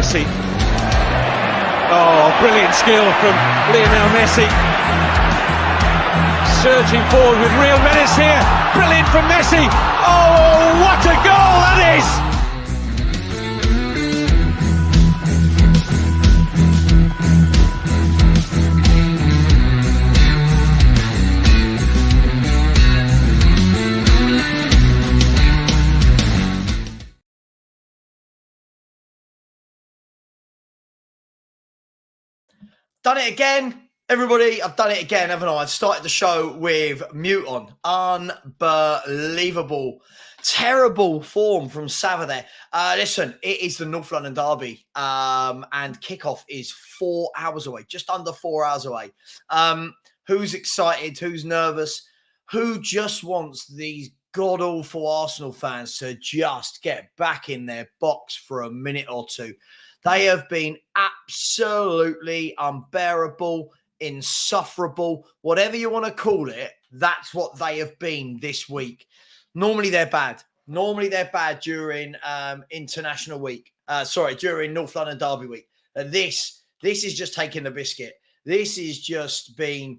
Messi. Oh, brilliant skill from Lionel Messi. Surging forward with real menace here. Brilliant from Messi. Oh, what a goal that is! Done it again, everybody. I've done it again, haven't I? I've started the show with mute on. Unbelievable. Terrible form from Savva there. Listen, it is the North London derby, and kickoff is 4 hours away, just under 4 hours away. Who's excited? Who's nervous? Who just wants these god-awful Arsenal fans to just get back in their box for a minute or two? They have been absolutely unbearable, insufferable, whatever you want to call it. That's what they have been this week. Normally they're bad. Normally they're bad during international week. During North London Derby week. This is just taking the biscuit. This is just being...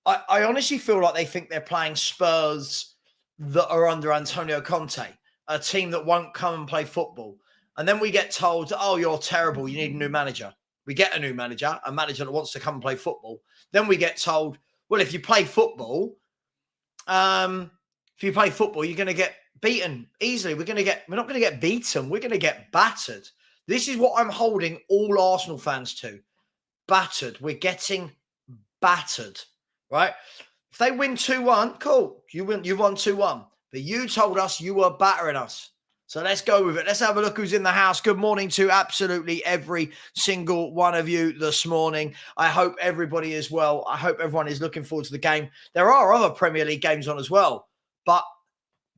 I honestly feel like they think they're playing Spurs that are under Antonio Conte, a team that won't come and play football. And then we get told, oh, you're terrible. You need a new manager. We get a new manager, a manager that wants to come and play football. Then we get told, well, if you play football, you're going to get beaten easily. We're not going to get beaten. We're going to get battered. This is what I'm holding all Arsenal fans to. Battered. We're getting battered, right? If they win 2-1, cool. You won 2-1. But you told us you were battering us. So let's go with it. Let's have a look who's in the house. Good morning to absolutely every single one of you this morning. I hope everybody is well. I hope everyone is looking forward to the game. There are other Premier League games on as well, but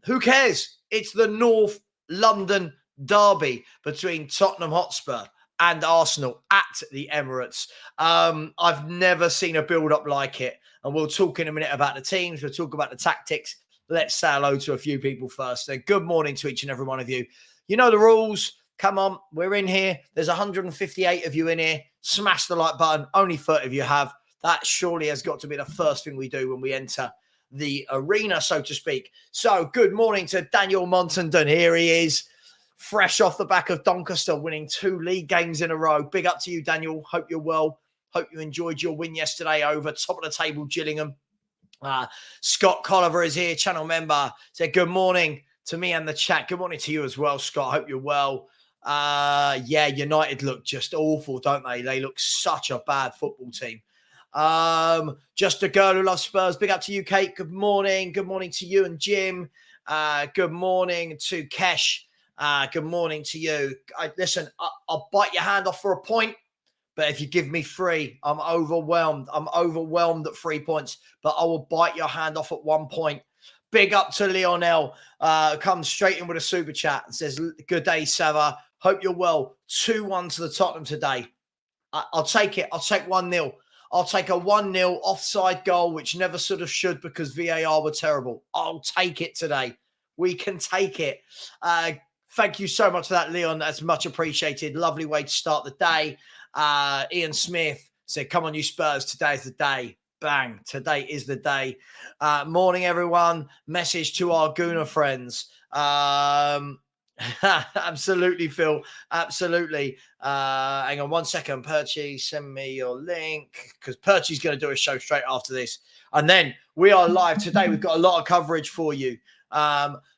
who cares? It's the North London derby between Tottenham Hotspur and Arsenal at the Emirates. I've never seen a build-up like it, and we'll talk in a minute about the teams. We'll talk about the tactics. Let's say hello to a few people first. So good morning to each and every one of you. You know the rules. Come on, we're in here. There's 158 of you in here. Smash the like button. Only 30 of you have. That surely has got to be the first thing we do when we enter the arena, so to speak. So good morning to Daniel Montandon. Here he is, fresh off the back of Doncaster, winning 2 league games in a row. Big up to you, Daniel. Hope you're well. Hope you enjoyed your win yesterday over top of the table, Gillingham. Scott Colliver is here, channel member. Said good morning to me and the chat. Good morning to you as well, Scott. Hope you're well. Yeah, United look just awful, don't they? They look such a bad football team. Just a girl who loves Spurs. Big up to you, Kate. Good morning. Good morning to you and Jim. Good morning to Kesh. Good morning to you. Listen, I'll bite your hand off for a point. But if you give me 3, I'm overwhelmed. I'm overwhelmed at 3 points. But I will bite your hand off at 1 point. Big up to Lionel. Comes straight in with a super chat and says, good day, Savva. Hope you're well. 2-1 to the Tottenham today. I'll take it. I'll take 1-0. I'll take a 1-0 offside goal, which never sort of should because VAR were terrible. I'll take it today. We can take it. Thank you so much for that, Leon. That's much appreciated. Lovely way to start the day. Ian Smith said, come on, you Spurs. Today is the day. Bang. Today is the day. Morning, everyone. Message to our Gooner friends. Absolutely, Phil. Absolutely. Hang on 1 second. Perchy, send me your link because Perchy's going to do a show straight after this. And then we are live today. We've got a lot of coverage for you.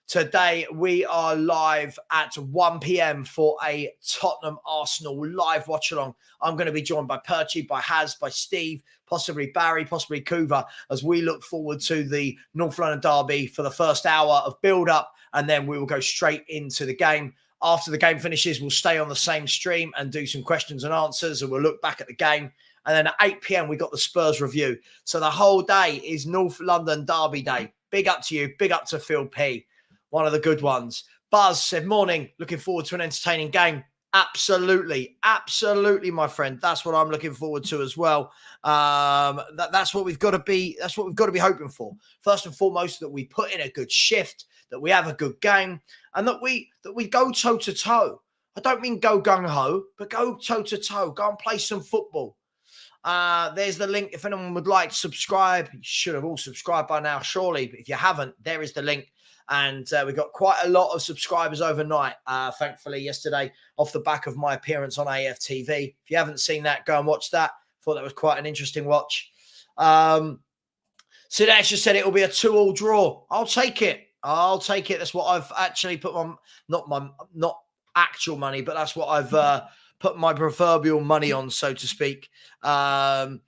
Today, we are live at 1 p.m. for a Tottenham Arsenal live watch along. I'm going to be joined by Perchy, by Haz, by Steve, possibly Barry, possibly Kuva, as we look forward to the North London derby for the first hour of build-up, and then we will go straight into the game. After the game finishes, we'll stay on the same stream and do some questions and answers, and we'll look back at the game. And then at 8 p.m., we got the Spurs review. So the whole day is North London derby day. Big up to you. Big up to Phil P. One of the good ones. Buzz said, morning, looking forward to an entertaining game. Absolutely. Absolutely, my friend. That's what I'm looking forward to as well. That's what we've got to be. That's what we've got to be hoping for. First and foremost, that we put in a good shift, that we have a good game, and that we go toe to toe. I don't mean go gung-ho, but go toe-to-toe. Go and play some football. There's the link. If anyone would like to subscribe, you should have all subscribed by now, surely. But if you haven't, there is the link. And we got quite a lot of subscribers overnight, thankfully, yesterday, off the back of my appearance on AFTV. If you haven't seen that, go and watch that. Thought that was quite an interesting watch. Sinesh just said it will be a 2-2 draw. I'll take it. That's what I've actually put on, not actual money, but that's what I've put my proverbial money on, so to speak. Listen,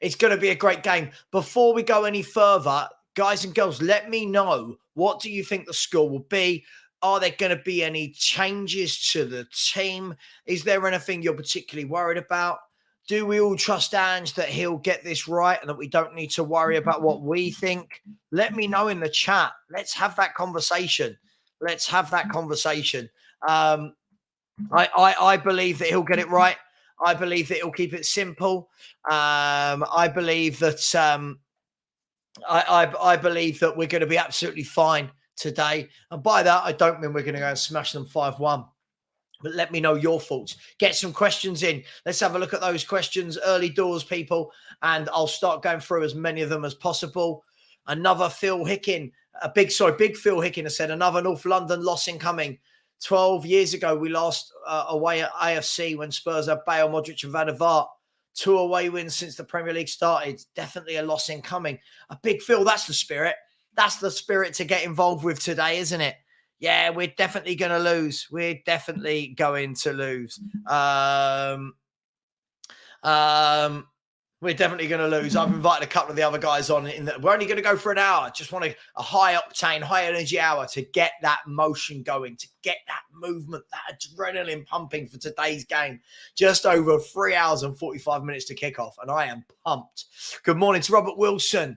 it's going to be a great game. Before we go any further, guys and girls, let me know, what do you think the score will be? Are there going to be any changes to the team? Is there anything you're particularly worried about? Do we all trust Ange that he'll get this right and that we don't need to worry about what we think? Let me know in the chat. Let's have that conversation. I believe that he'll get it right. I believe that he'll keep it simple. I believe that I believe that we're going to be absolutely fine today. And by that, I don't mean we're going to go and smash them 5-1. But let me know your thoughts. Get some questions in. Let's have a look at those questions early doors, people. And I'll start going through as many of them as possible. Another Phil Hickin, big Phil Hickin has said, another North London loss incoming. 12 years ago, we lost away at AFC when Spurs had Bale, Modric and Van der Vaart. 2 away wins since the Premier League started. Definitely a loss incoming. A big Phil, that's the spirit. That's the spirit to get involved with today, isn't it? Yeah, we're definitely going to lose. We're definitely going to lose. We're definitely going to lose. I've invited a couple of the other guys on. We're only going to go for an hour. Just want a high-octane, high-energy hour to get that motion going, to get that movement, that adrenaline pumping for today's game. Just over 3 hours and 45 minutes to kick off, and I am pumped. Good morning to Robert Wilson.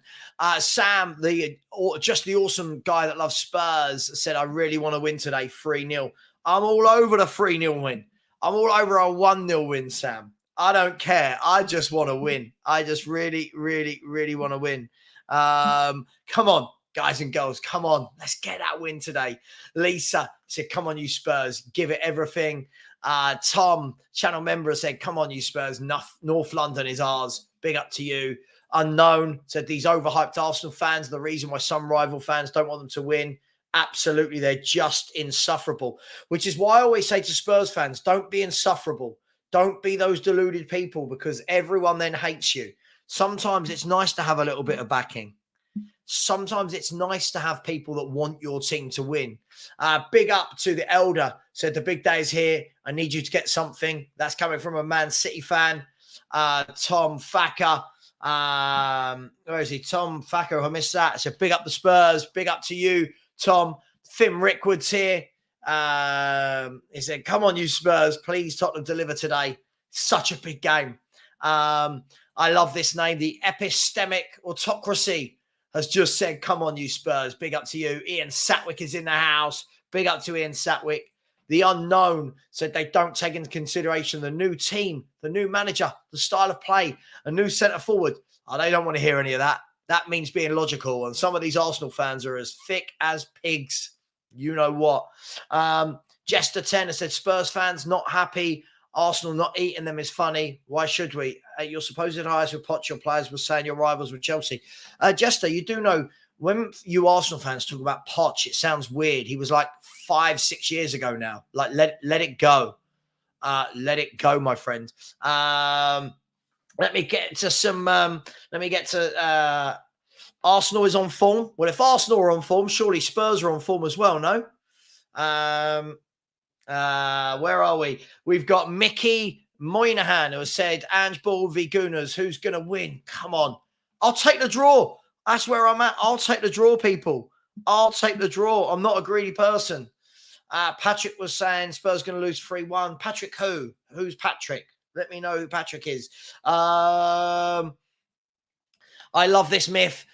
Sam, the awesome guy that loves Spurs, said, I really want to win today, 3-0. I'm all over the 3-0 win. I'm all over a 1-0 win, Sam. I don't care. I just want to win. I just really, really, really want to win. Come on, guys and girls. Come on. Let's get that win today. Lisa said, come on, you Spurs. Give it everything. Tom, channel member, said, come on, you Spurs. North London is ours. Big up to you. Unknown said, these overhyped Arsenal fans are the reason why some rival fans don't want them to win. Absolutely. They're just insufferable, which is why I always say to Spurs fans, don't be insufferable. Don't be those deluded people, because everyone then hates you. Sometimes it's nice to have a little bit of backing. Sometimes it's nice to have people that want your team to win. Big up to the elder. Said the big day is here. I need you to get something. That's coming from a Man City fan. Tom Thacker. Where is he? Tom Thacker. I missed that. So big up the Spurs. Big up to you, Tom. Finn Rickwood's here. He said, come on, you Spurs, please Tottenham deliver today. Such a big game. I love this name. The epistemic autocracy has just said, come on, you Spurs. Big up to you. Ian Satwick is in the house. Big up to Ian Satwick. The unknown said they don't take into consideration the new team, the new manager, the style of play, a new centre forward. Oh, they don't want to hear any of that. That means being logical. And some of these Arsenal fans are as thick as pigs. You know what? Jester 10 has said, Spurs fans not happy. Arsenal not eating them is funny. Why should we? Your supposed highest with Poch, your players were saying your rivals with Chelsea. Jester, you do know, when you Arsenal fans talk about Poch, it sounds weird. He was like 5-6 years ago now. Like, let it go. Let it go, my friend. Let me get to Arsenal is on form. Well, if Arsenal are on form, surely Spurs are on form as well, no? Where are we? We've got Mickey Moynihan, who has said, Ange Ball v Gunners, who's going to win? Come on. I'll take the draw. That's where I'm at. I'll take the draw, people. I'll take the draw. I'm not a greedy person. Patrick was saying Spurs going to lose 3-1. Patrick who? Who's Patrick? Let me know who Patrick is. I love this myth.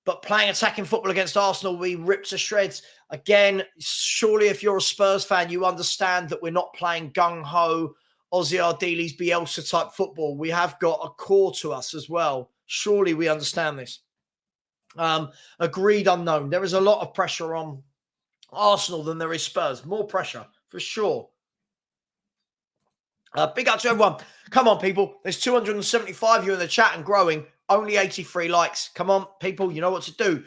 But playing attacking football against Arsenal, we ripped to shreds. Again, surely if you're a Spurs fan, you understand that we're not playing gung-ho, Ozzy Ardiles, Bielsa type football. We have got a core to us as well. Surely we understand this. Agreed unknown. There is a lot of pressure on Arsenal than there is Spurs. More pressure, for sure. Big up to everyone. Come on, people. There's 275 of you in the chat and growing. Only 83 likes. Come on, people. You know what to do.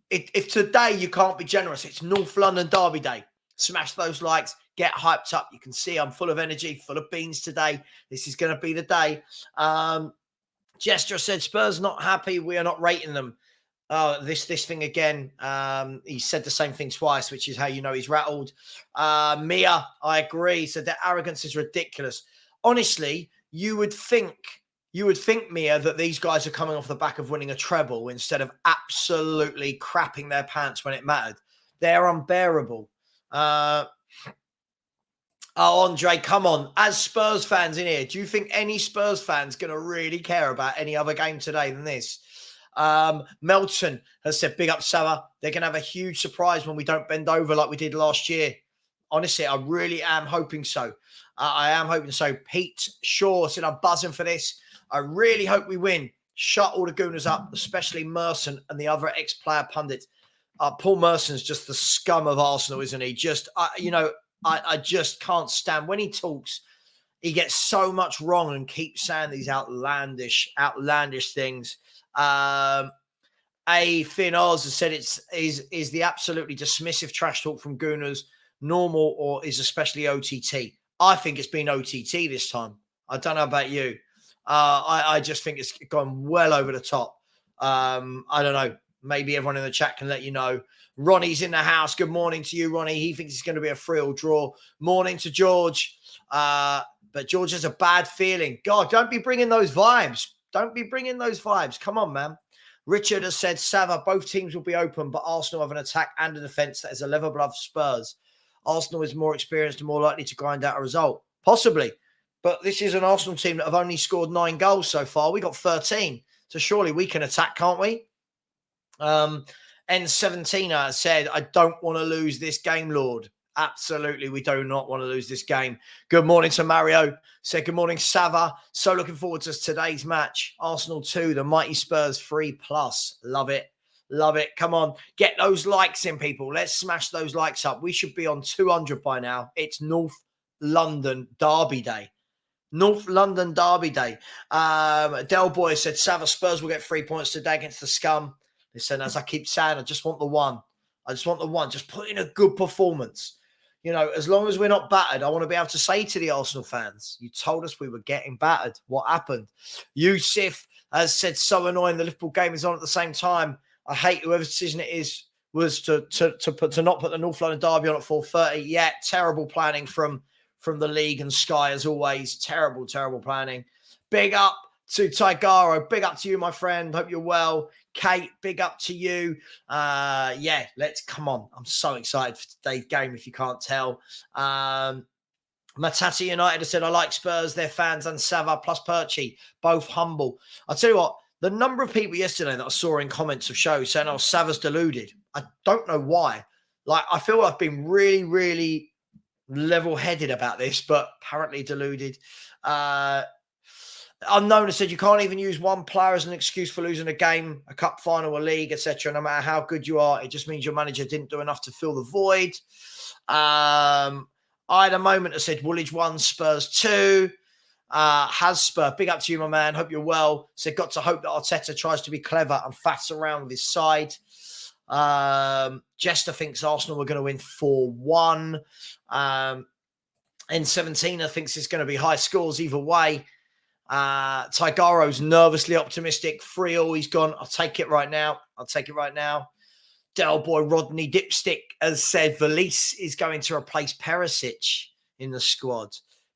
If today you can't be generous, it's North London Derby Day. Smash those likes. Get hyped up. You can see I'm full of energy, full of beans today. This is going to be the day. Gesture said, Spurs not happy. We are not rating them. This thing again. He said the same thing twice, which is how you know he's rattled. Mia, I agree. Said that arrogance is ridiculous. Honestly, you would think, Mia, that these guys are coming off the back of winning a treble instead of absolutely crapping their pants when it mattered. They're unbearable. Andre, come on. As Spurs fans in here, do you think any Spurs fans going to really care about any other game today than this? Melton has said, big up Savva. They're going to have a huge surprise when we don't bend over like we did last year. Honestly, I really am hoping so. I am hoping so. Pete Shaw said, I'm buzzing for this. I really hope we win. Shut all the Gooners up, especially Merson and the other ex-player pundits. Paul Merson's just the scum of Arsenal, isn't he? I just can't stand when he talks. He gets so much wrong and keeps saying these outlandish things. A Finn Oz has said is the absolutely dismissive trash talk from Gooners normal or is especially OTT? I think it's been OTT this time. I don't know about you. I just think it's gone well over the top. I don't know. Maybe everyone in the chat can let you know. Ronnie's in the house. Good morning to you, Ronnie. He thinks it's going to be a 3-3 draw. Morning to George. But George has a bad feeling. God, don't be bringing those vibes. Don't be bringing those vibes. Come on, man. Richard has said, Savva, both teams will be open, but Arsenal have an attack and a defence that is a level above Spurs. Arsenal is more experienced and more likely to grind out a result. Possibly. But this is an Arsenal team that have only scored 9 goals so far. We got 13. So surely we can attack, can't we? N17 said, I don't want to lose this game, Lord. Absolutely, we do not want to lose this game. Good morning to Mario. Said, good morning, Savva. So looking forward to today's match. Arsenal 2, the mighty Spurs 3+. Love it. Love it. Come on. Get those likes in, people. Let's smash those likes up. We should be on 200 by now. It's North London Derby Day. North London Derby Day. Del Boy said, Savva, Spurs will get 3 points today against the scum. Listen, as I keep saying, I just want the one. I just want the one. Just put in a good performance. You know, as long as we're not battered, I want to be able to say to the Arsenal fans, you told us we were getting battered. What happened? Yusuf has said, so annoying. The Liverpool game is on at the same time. I hate whoever's decision it is was to not put the North London Derby on at 4:30. Yeah, terrible planning from the league and Sky as always. Terrible planning. Big up to Tigaro. Big up to you, my friend. Hope you're well. Kate, big up to you. Yeah, come on. I'm so excited for today's game, if you can't tell. Matata United has said, I like Spurs, their fans, and Savva plus Perchy, both humble. I'll tell you what, the number of people yesterday that I saw in comments of shows saying, oh, Savva's deluded. I don't know why. Like, I feel I've been really, really level-headed about this, but apparently deluded. Unknown has said you can't even use one player as an excuse for losing a game, a cup final, a league, etc. No matter how good you are, it just means your manager didn't do enough to fill the void. I had a moment that said Woolwich 1, Spurs 2. Hasper, big up to you, my man. Hope you're well. Said got to hope that Arteta tries to be clever and fats around with his side. Jester thinks Arsenal are going to win 4-1. N17 thinks it's going to be high scores either way. Tigaro's nervously optimistic. 3-3, he's gone. I'll take it right now. Del Boy Rodney Dipstick has said Valise is going to replace Perisic in the squad,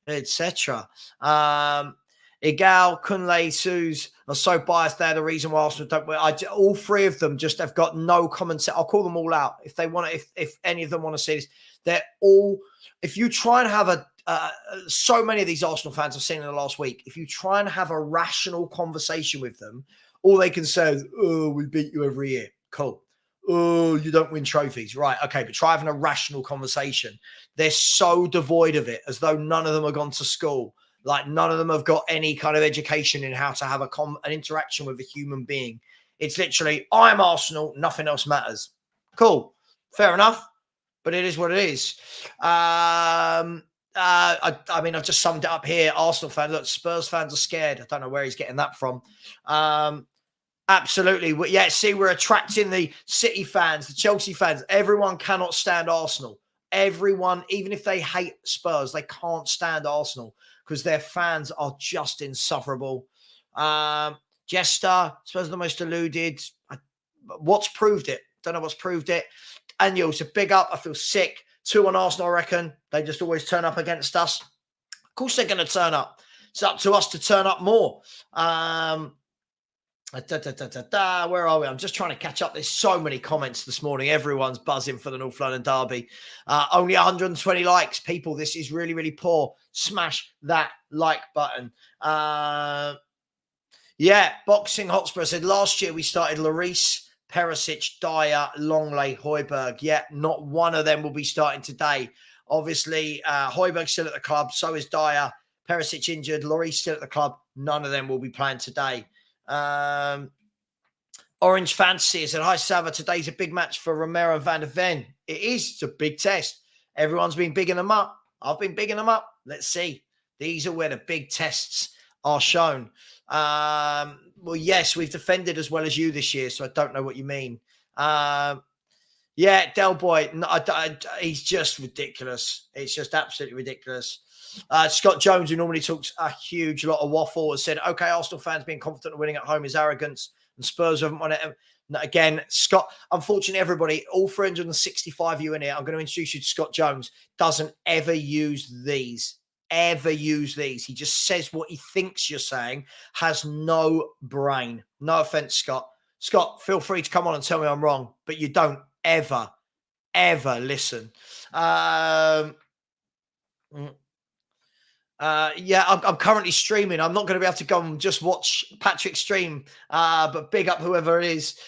etc. Igal, Kunle, Suze are so biased. They're the reason why Arsenal don't win. All 3 of them just have got no common sense. I'll call them all out if they want to. If any of them want to see this, they're all. If you try and have so many of these Arsenal fans I've seen in the last week, if you try and have a rational conversation with them, all they can say is, oh, we beat you every year. Cool. Oh, you don't win trophies. Right. Okay. But try having a rational conversation. They're so devoid of it, as though none of them have gone to school. Like none of them have got any kind of education in how to have an interaction with a human being. It's literally, I'm Arsenal. Nothing else matters. Cool. Fair enough. but it is what it is. I mean, I've just summed it up here. Arsenal fan, look, Spurs fans are scared. I don't know where he's getting that from. Absolutely. Yeah, see, we're attracting the City fans, the Chelsea fans. Everyone cannot stand Arsenal. Everyone, even if they hate Spurs, they can't stand Arsenal because their fans are just insufferable. Jester, Spurs are the most deluded. What's proved it? Don't know what's proved it. Annual, so big up. I feel sick. 2 on Arsenal, I reckon. They just always turn up against us. Of course they're going to turn up. It's up to us to turn up more. Where are we? I'm just trying to catch up. There's so many comments this morning. Everyone's buzzing for the North London derby. Only 120 likes. People, this is really, really poor. Smash that like button. Yeah, Boxing Hotspur said, last year we started Lloris, Perisic, Dyer, Longley, Højbjerg. Yeah, not one of them will be starting today. Obviously, Højbjerg's still at the club. So is Dyer. Perisic injured. Lloris still at the club. None of them will be playing today. Orange Fancy said, hi, Savva. Today's a big match for Romero and Van der Ven. It is. It's a big test. Everyone's been bigging them up. I've been bigging them up. Let's see. These are where the big tests are shown. Well, yes, we've defended as well as you this year, so I don't know what you mean. Yeah, Del Boy, no, he's just ridiculous. It's just absolutely ridiculous. Scott Jones, who normally talks a huge lot of waffle, has said, okay, Arsenal fans being confident of winning at home is arrogance, and Spurs haven't won it. No, again, Scott, unfortunately, everybody, all 365 of you in here, I'm going to introduce you to Scott Jones, doesn't ever use these. He just says what he thinks you're saying, has no brain. No offense, Scott. Scott, feel free to come on and tell me I'm wrong, but you don't ever listen. Yeah, I'm currently streaming. I'm not going to be able to go and just watch Patrick's stream, but big up whoever it is.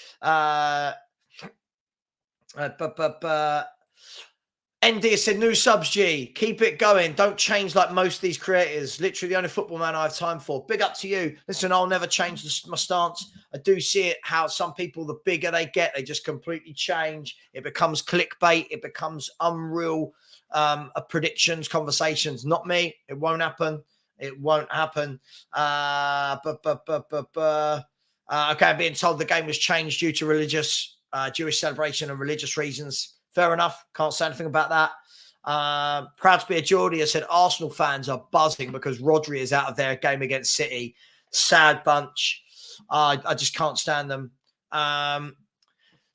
ND said, new subs, G. Keep it going. Don't change like most of these creators. Literally the only football man I have time for. Big up to you. Listen, I'll never change my stance. I do see it, how some people, the bigger they get, they just completely change. It becomes clickbait. It becomes unreal predictions, conversations. Not me. It won't happen. It won't happen. Okay, I'm being told the game was changed due to religious, Jewish celebration and religious reasons. Fair enough. Can't say anything about that. Proud to be a Geordie has said Arsenal fans are buzzing because Rodri is out of their game against City. Sad bunch. I just can't stand them.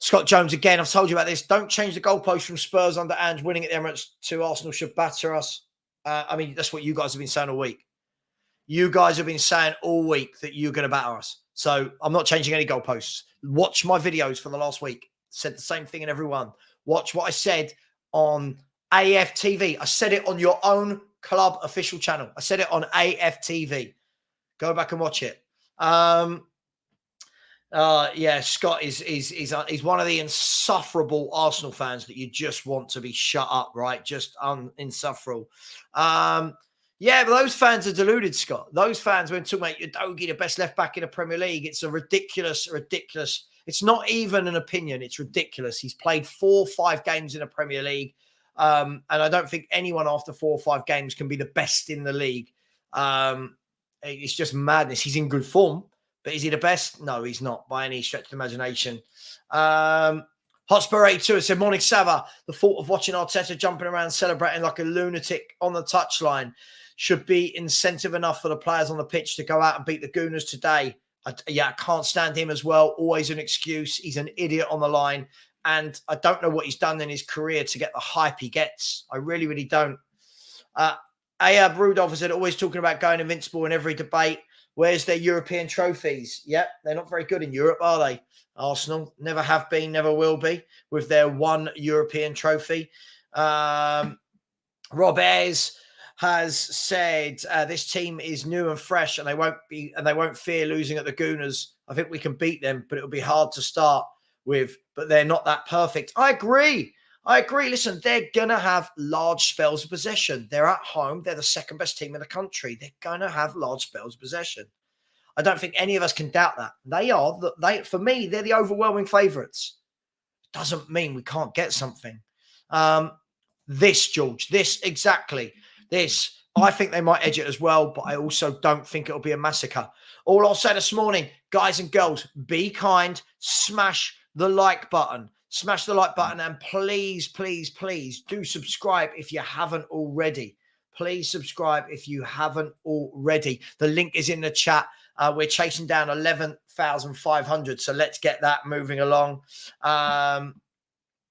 Scott Jones, again, I've told you about this. Don't change the goalpost from Spurs under Ange winning at the Emirates to Arsenal should batter us. I mean, that's what you guys have been saying all week. You guys have been saying all week that you're going to batter us. So I'm not changing any goalposts. Watch my videos for the last week. Said the same thing in every one. Watch what I said on AFTV. I said it on your own club official channel. I said it on AFTV. Go back and watch it. Yeah, Scott is one of the insufferable Arsenal fans that you just want to be shut up, right? Just insufferable. Yeah, but those fans are deluded, Scott. Those fans, when talking about Udogie, the best left back in the Premier League, it's a ridiculous. It's not even an opinion. It's ridiculous. He's played 4 or 5 games in the Premier League. And I don't think anyone after 4 or 5 games can be the best in the league. It's just madness. He's in good form, but is he the best? No, he's not by any stretch of the imagination. Hotspur 82 said, morning, Savva. The thought of watching Arteta jumping around celebrating like a lunatic on the touchline should be incentive enough for the players on the pitch to go out and beat the Gooners today. I can't stand him as well. Always an excuse. He's an idiot on the line. And I don't know what he's done in his career to get the hype he gets. I really, really don't. Ayab Rudolph said, always talking about going invincible in every debate. Where's their European trophies? Yep, they're not very good in Europe, are they? Arsenal never have been, never will be, with their 1 European trophy. Rob Ayres has said this team is new and fresh, and they won't fear losing at the Gooners. I think we can beat them, but it'll be hard to start with. But they're not that perfect. I agree. Listen, they're gonna have large spells of possession. They're at home. They're the second best team in the country. They're gonna have large spells of possession. I don't think any of us can doubt that. For me, they're the overwhelming favourites. Doesn't mean we can't get something. This, George, this, exactly. This. I think they might edge it as well, but I also don't think it'll be a massacre. All I'll say this morning, guys and girls, be kind, smash the like button. Smash the like button, and please, please, please do subscribe if you haven't already. Please subscribe if you haven't already. The link is in the chat. We're chasing down 11,500, so let's get that moving along. Where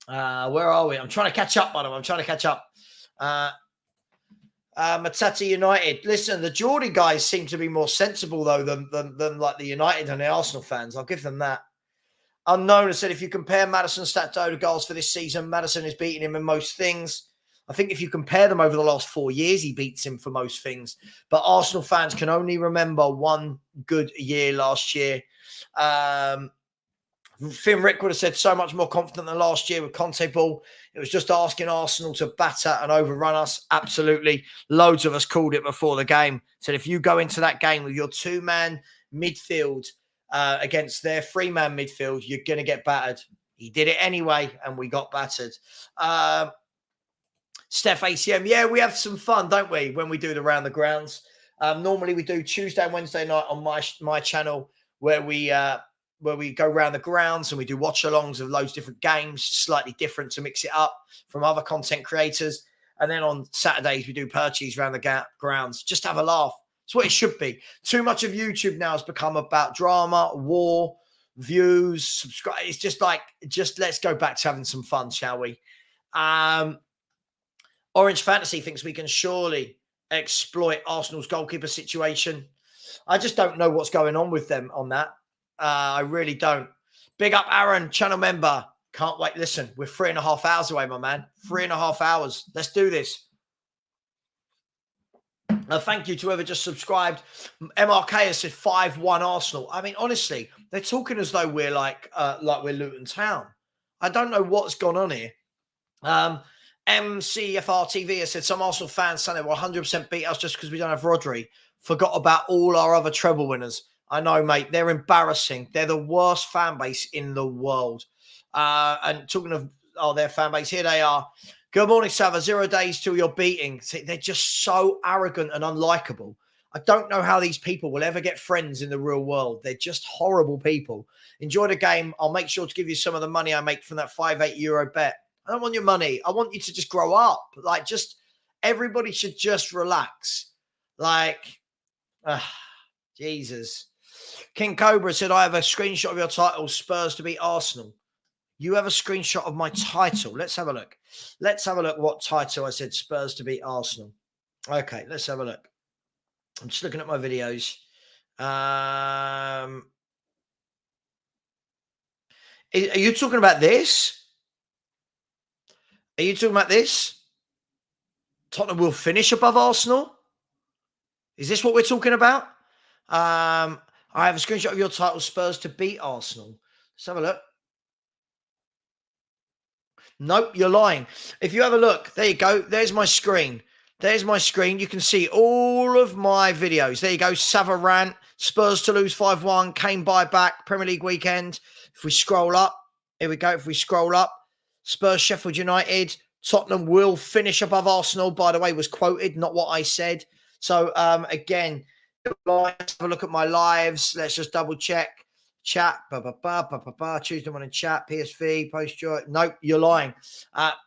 are we? I'm trying to catch up, by the way. I'm trying to catch up. Matata United. Listen, the Geordie guys seem to be more sensible, though, than like the United and the Arsenal fans. I'll give them that. Unknown has said, if you compare Maddison's stat total goals for this season, Maddison is beating him in most things. I think if you compare them over the last 4 years, he beats him for most things. But Arsenal fans can only remember one good year last year. Finn Rick would have said so much more confident than last year with Conte ball. It was just asking Arsenal to batter and overrun us. Absolutely. Loads of us called it before the game. Said if you go into that game with your two-man midfield against their three-man midfield, you're going to get battered. He did it anyway, and we got battered. Steph ACM, yeah, we have some fun, don't we, when we do the round the grounds. Normally we do Tuesday and Wednesday night on my channel where we go around the grounds and we do watch-alongs of loads of different games, slightly different to mix it up from other content creators. And then on Saturdays, we do purchase around the grounds. Just have a laugh. It's what it should be. Too much of YouTube now has become about drama, war, views, subscribe. It's just let's go back to having some fun, shall we? Orange Fantasy thinks we can surely exploit Arsenal's goalkeeper situation. I just don't know what's going on with them on that. I really don't. Big up, Aaron, channel member. Can't wait. Listen, we're 3.5 hours away, my man. 3.5 hours. Let's do this. Thank you to whoever just subscribed. MRK has said 5-1 Arsenal. I mean, honestly, they're talking as though we're like we're Luton Town. I don't know what's gone on here. MCFR TV has said some Arsenal fans saying they will 100% beat us just because we don't have Rodri. Forgot about all our other treble winners. I know, mate. They're embarrassing. They're the worst fan base in the world. And talking of their fan base, here they are. Good morning, Savva. 0 days till you're beating. See, they're just so arrogant and unlikable. I don't know how these people will ever get friends in the real world. They're just horrible people. Enjoy the game. I'll make sure to give you some of the money I make from that 5-8 euro bet. I don't want your money. I want you to just grow up. Like, just everybody should just relax. Like, Jesus. King Cobra said, I have a screenshot of your title, Spurs to beat Arsenal. You have a screenshot of my title. Let's have a look. Let's have a look what title I said, Spurs to beat Arsenal. Okay, let's have a look. I'm just looking at my videos. Are you talking about this? Are you talking about this? Tottenham will finish above Arsenal? Is this what we're talking about? I have a screenshot of your title, Spurs to beat Arsenal. Let's have a look. Nope, you're lying. If you have a look, there you go. There's my screen. There's my screen. You can see all of my videos. There you go. Savva rant, Spurs to lose 5-1, Kane buyback, Premier League weekend. If we scroll up, here we go. If we scroll up, Spurs, Sheffield United, Tottenham will finish above Arsenal, by the way, was quoted, not what I said. So, again, let's have a look at my lives. Let's just double check. Chat, Tuesday morning chat, PSV, post-joy. Nope, you're lying.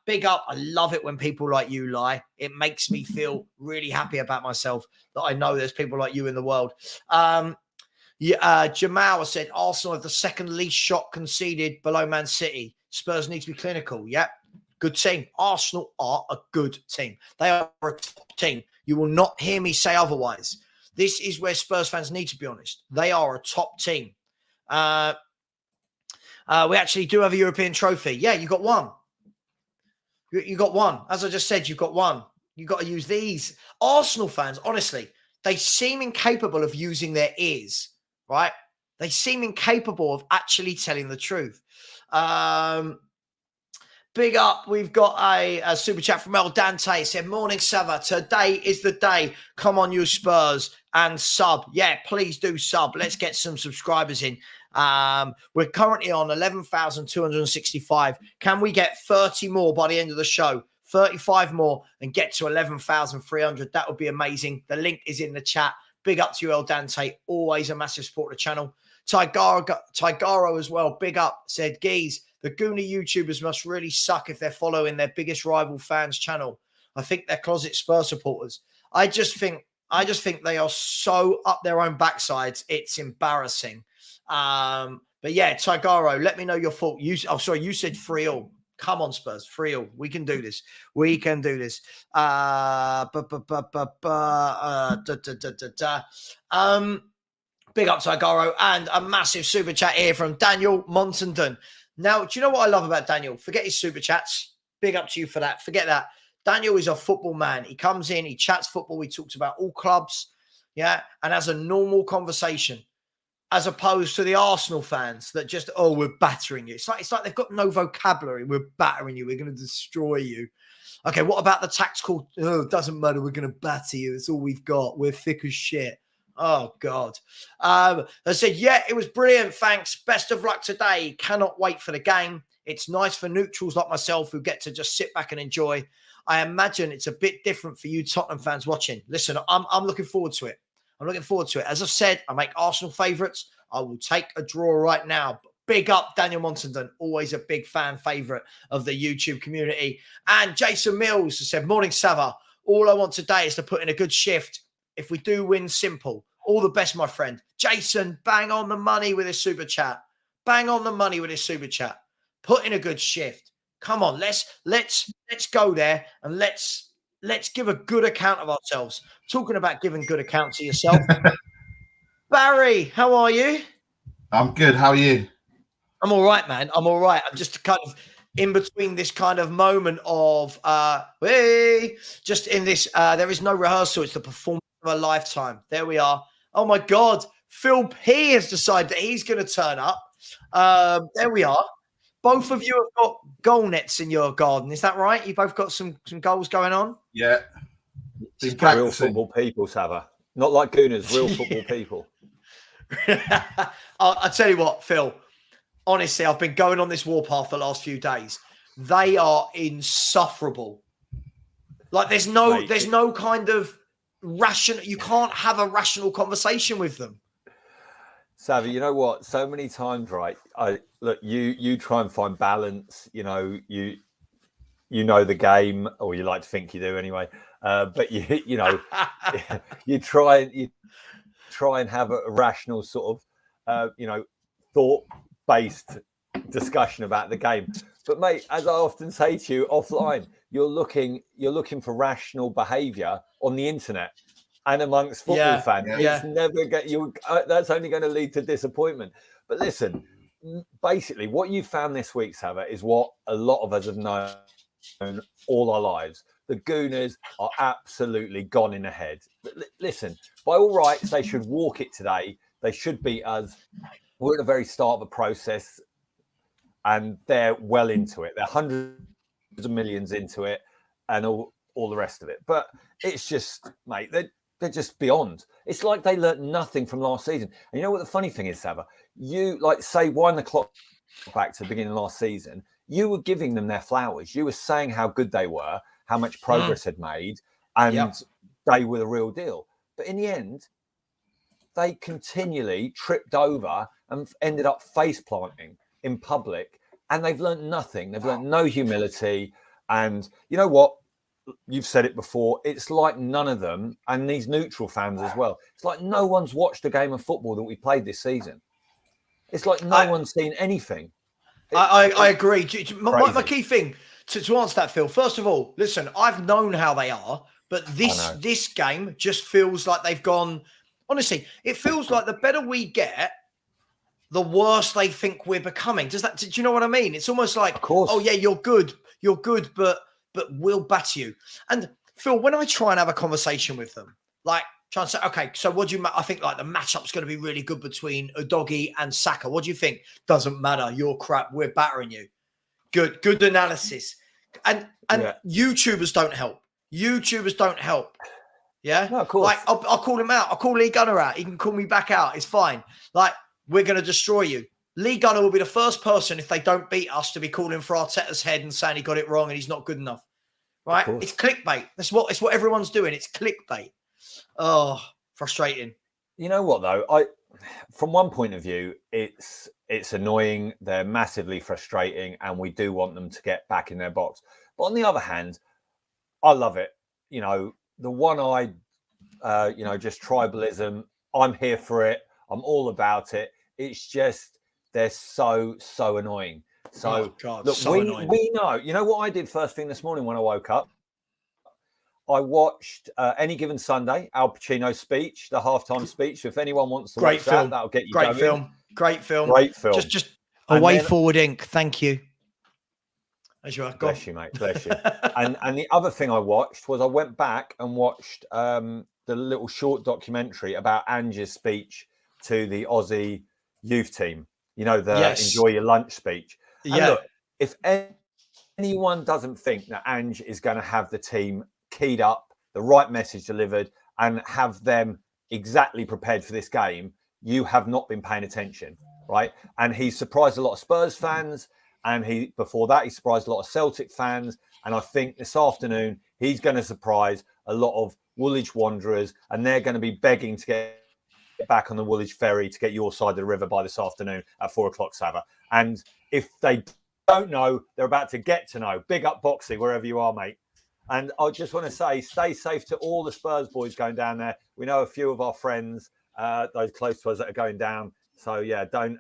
Big up. I love it when people like you lie. It makes me feel really happy about myself that I know there's people like you in the world. Jamal said Arsenal have the second least shot conceded below Man City. Spurs need to be clinical. Yep. Good team. Arsenal are a good team. They are a top team. You will not hear me say otherwise. This is where Spurs fans need to be honest. They are a top team. We actually do have a European trophy. Yeah, you got one. You got one. As I just said, you got one. You got to use these. Arsenal fans, honestly, they seem incapable of using their ears, right? They seem incapable of actually telling the truth. Big up. We've got a super chat from El Dante. It said, morning, Savva. Today is the day. Come on, you Spurs. and sub. Yeah, please do sub. Let's get some subscribers in. We're currently on 11,265. Can we get 30 more by the end of the show? 35 more and get to 11,300. That would be amazing. The link is in the chat. Big up to you, El Dante. Always a massive support of the channel. Tigaro as well. Big up. Said, Geese, the Gooner YouTubers must really suck if they're following their biggest rival fans' channel. I think they're closet Spurs supporters. I just think they are so up their own backsides. It's embarrassing. But yeah, Tigaro, let me know your thought. You said 3-0. Come on, Spurs, 3-0. We can do this. We can do this. Big up Tigaro, and a massive super chat here from Daniel Monsenden. Now, do you know what I love about Daniel? Forget his super chats. Big up to you for that. Forget that. Daniel is a football man. He comes in, he chats football, he talks about all clubs, yeah, and has a normal conversation, as opposed to the Arsenal fans that just, we're battering you. It's like they've got no vocabulary. We're battering you. We're going to destroy you. Okay, what about the tactical? Oh, it doesn't matter. We're going to batter you. It's all we've got. We're thick as shit. Oh, God. I said, yeah, it was brilliant. Thanks. Best of luck today. Cannot wait for the game. It's nice for neutrals like myself who get to just sit back and enjoy. I imagine it's a bit different for you Tottenham fans watching. Listen, I'm looking forward to it. I'm looking forward to it. As I've said, I make Arsenal favourites. I will take a draw right now. Big up Daniel Monsenden, always a big fan favourite of the YouTube community. And Jason Mills said, morning, Savva. All I want today is to put in a good shift. If we do win, simple. All the best, my friend. Jason, bang on the money with his super chat. Bang on the money with his super chat. Put in a good shift. Come on, let's go there and let's give a good account of ourselves. Talking about giving good account to yourself. Barry, how are you? I'm good. How are you? I'm all right, man. I'm all right. I'm just kind of in between this kind of moment of just in this there is no rehearsal. It's the performance of a lifetime. There we are. Oh my God. Phil P has decided that he's going to turn up. There we are. Both of you have got goal nets in your garden. Is that right? You both got some goals going on? Yeah. Real football people, Savva. Not like Gooners, real football people. I'll tell you what, Phil. Honestly, I've been going on this warpath the last few days. They are insufferable. Like there's no kind of rational. You can't have a rational conversation with them. Savva, you know what? So many times, right? You try and find balance. You know the game, or you like to think you do anyway. But you know you try and have a rational sort of thought-based discussion about the game. But mate, as I often say to you offline, you're looking for rational behaviour on the internet and amongst football fans. Yeah. It's never that's only going to lead to disappointment. But listen, basically, what you found this week, Savva, is what a lot of us have known all our lives. The Gooners are absolutely gone in the head. Listen, by all rights, they should walk it today. They should beat us. We're at the very start of a process, and they're well into it. They're hundreds of millions into it, and all the rest of it. But it's just, mate, they're just beyond. It's like they learnt nothing from last season. And you know what the funny thing is, Savva? You, wind the clock back to the beginning of last season, you were giving them their flowers. You were saying how good they were, how much progress had made, and they were the real deal. But in the end, they continually tripped over and ended up face planting in public, and they've learned nothing. They've learned no humility. And you know what? You've said it before. It's like none of them, and these neutral fans as well. It's like no one's watched a game of football that we played this season. It's like no one's seen anything. I agree. My key thing to answer that, Phil, first of all, listen, I've known how they are, but this game just feels like they've gone. Honestly, it feels like the better we get, the worse they think we're becoming. Do you know what I mean? It's almost like, of course. Oh yeah, you're good, but we'll batter you. And Phil, when I try and have a conversation with them, like trying to say, okay, so what do you? I think like the matchup's going to be really good between Udogie and Saka. What do you think? Doesn't matter. You're crap. We're battering you. Good analysis. And YouTubers don't help. YouTubers don't help. Yeah? No, of course. Like, I'll call him out. I'll call Lee Gunner out. He can call me back out. It's fine. Like, we're going to destroy you. Lee Gunner will be the first person, if they don't beat us, to be calling for Arteta's head and saying he got it wrong and he's not good enough. Right? It's clickbait. It's what everyone's doing. It's clickbait. Oh, frustrating. You know what, though? From one point of view, it's annoying. They're massively frustrating, and we do want them to get back in their box. But on the other hand, I love it. You know, the one-eyed, just tribalism. I'm here for it. I'm all about it. It's just they're so annoying. So look, annoying. We know. You know what I did first thing this morning when I woke up? I watched Any Given Sunday, Al Pacino's speech, the halftime speech. If anyone wants to watch that, that'll get you going. Great film. Just away forward ink. Thank you. As you are. Bless you, mate. Bless you. and the other thing I watched was I went back and watched the little short documentary about Ange's speech to the Aussie youth team. You know, the enjoy your lunch speech. And look, if anyone doesn't think that Ange is going to have the team keyed up, the right message delivered, and have them exactly prepared for this game, you have not been paying attention, right? And he surprised a lot of Spurs fans, and before that he surprised a lot of Celtic fans, and I think this afternoon he's going to surprise a lot of Woolwich Wanderers, and they're going to be begging to get back on the Woolwich ferry to get your side of the river by this afternoon at 4 o'clock, Savva. And if they don't know, they're about to get to know. Big up Boxy, wherever you are, mate. And I just want to say, stay safe to all the Spurs boys going down there. We know a few of our friends, those close to us, that are going down. So yeah, don't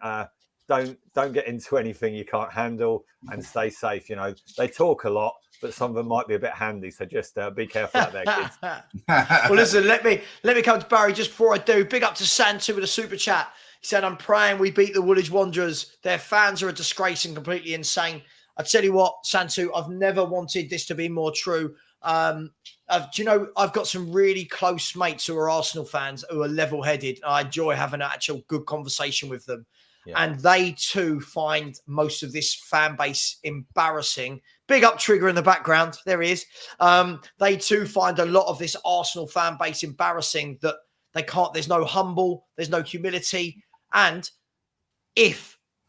get into anything you can't handle, and stay safe. You know, they talk a lot, but some of them might be a bit handy. So just be careful out there, kids. Well, listen, let me come to Barry just before I do. Big up to Santu with a super chat. He said, "I'm praying we beat the Woolwich Wanderers. Their fans are a disgrace and completely insane." I tell you what, Santu, I've never wanted this to be more true. Do you know, I've got some really close mates who are Arsenal fans who are level-headed. I enjoy having an actual good conversation with them. Yeah. And they too find most of this fan base embarrassing. Big up Trigger in the background. There he is. They too find a lot of this Arsenal fan base embarrassing, that they can't, there's no humble, there's no humility. And I'm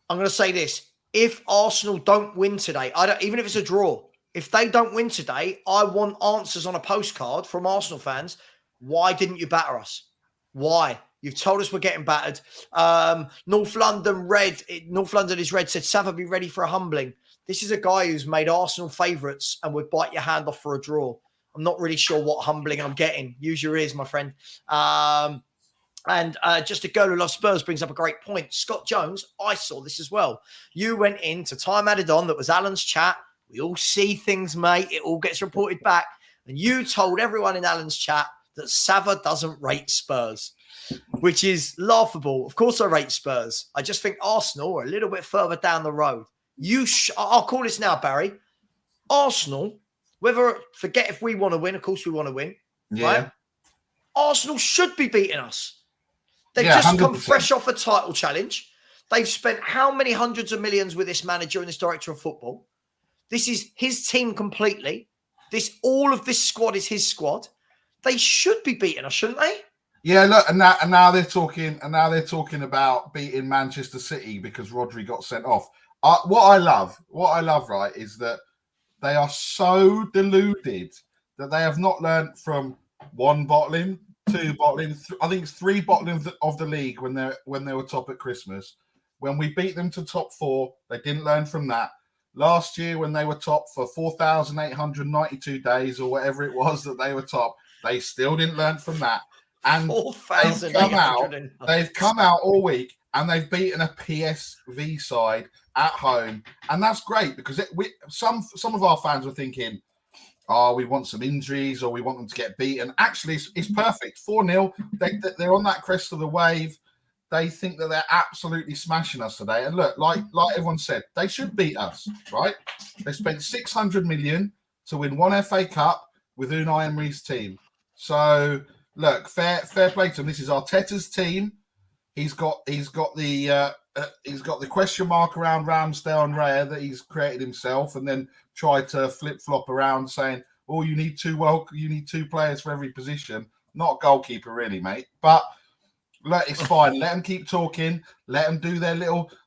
going to say this, if Arsenal don't win today, even if it's a draw, if they don't win today, I want answers on a postcard from Arsenal fans. Why didn't you batter us? Why? You've told us we're getting battered. North London is red, said, Savva, be ready for a humbling. This is a guy who's made Arsenal favourites and would bite your hand off for a draw. I'm not really sure what humbling I'm getting. Use your ears, my friend. And just a girl who loves Spurs brings up a great point. Scott Jones, I saw this as well. You went into Time Added On, that was Alan's chat. We all see things, mate. It all gets reported back. And you told everyone in Alan's chat that Savva doesn't rate Spurs, which is laughable. Of course I rate Spurs. I just think Arsenal are a little bit further down the road. I'll call this now, Barry. Arsenal, forget if we want to win. Of course we want to win. Yeah. Right? Arsenal should be beating us. They've just 100%. Come fresh off a title challenge. They've spent how many hundreds of millions with this manager and this director of football? This is his team completely. All of this squad is his squad. They should be beating us, shouldn't they? Yeah, look, and now they're talking about beating Manchester City because Rodri got sent off. What I love, right, is that they are so deluded that they have not learned from one bottling, two bottling. I think it's three bottling of the league when they were top at Christmas. When we beat them to top four, they didn't learn from that. Last year, when they were top for 4,892 days or whatever it was that they were top, they still didn't learn from that. And they've come out all week and they've beaten a PSV side at home. And that's great because some of our fans were thinking, we want some injuries or we want them to get beaten. Actually, it's perfect. 4-0. They're on that crest of the wave. They think that they're absolutely smashing us today. And look, like everyone said, they should beat us, right? They spent 600 million to win one FA Cup with Unai Emery's team. So look, fair play to him. This is Arteta's team. He's got the question mark around Ramsdale and Raya that he's created himself, and then tried to flip flop around saying, "Oh, you need two players for every position." not a goalkeeper really, mate. But look, it's fine. Let them keep talking. Let them do the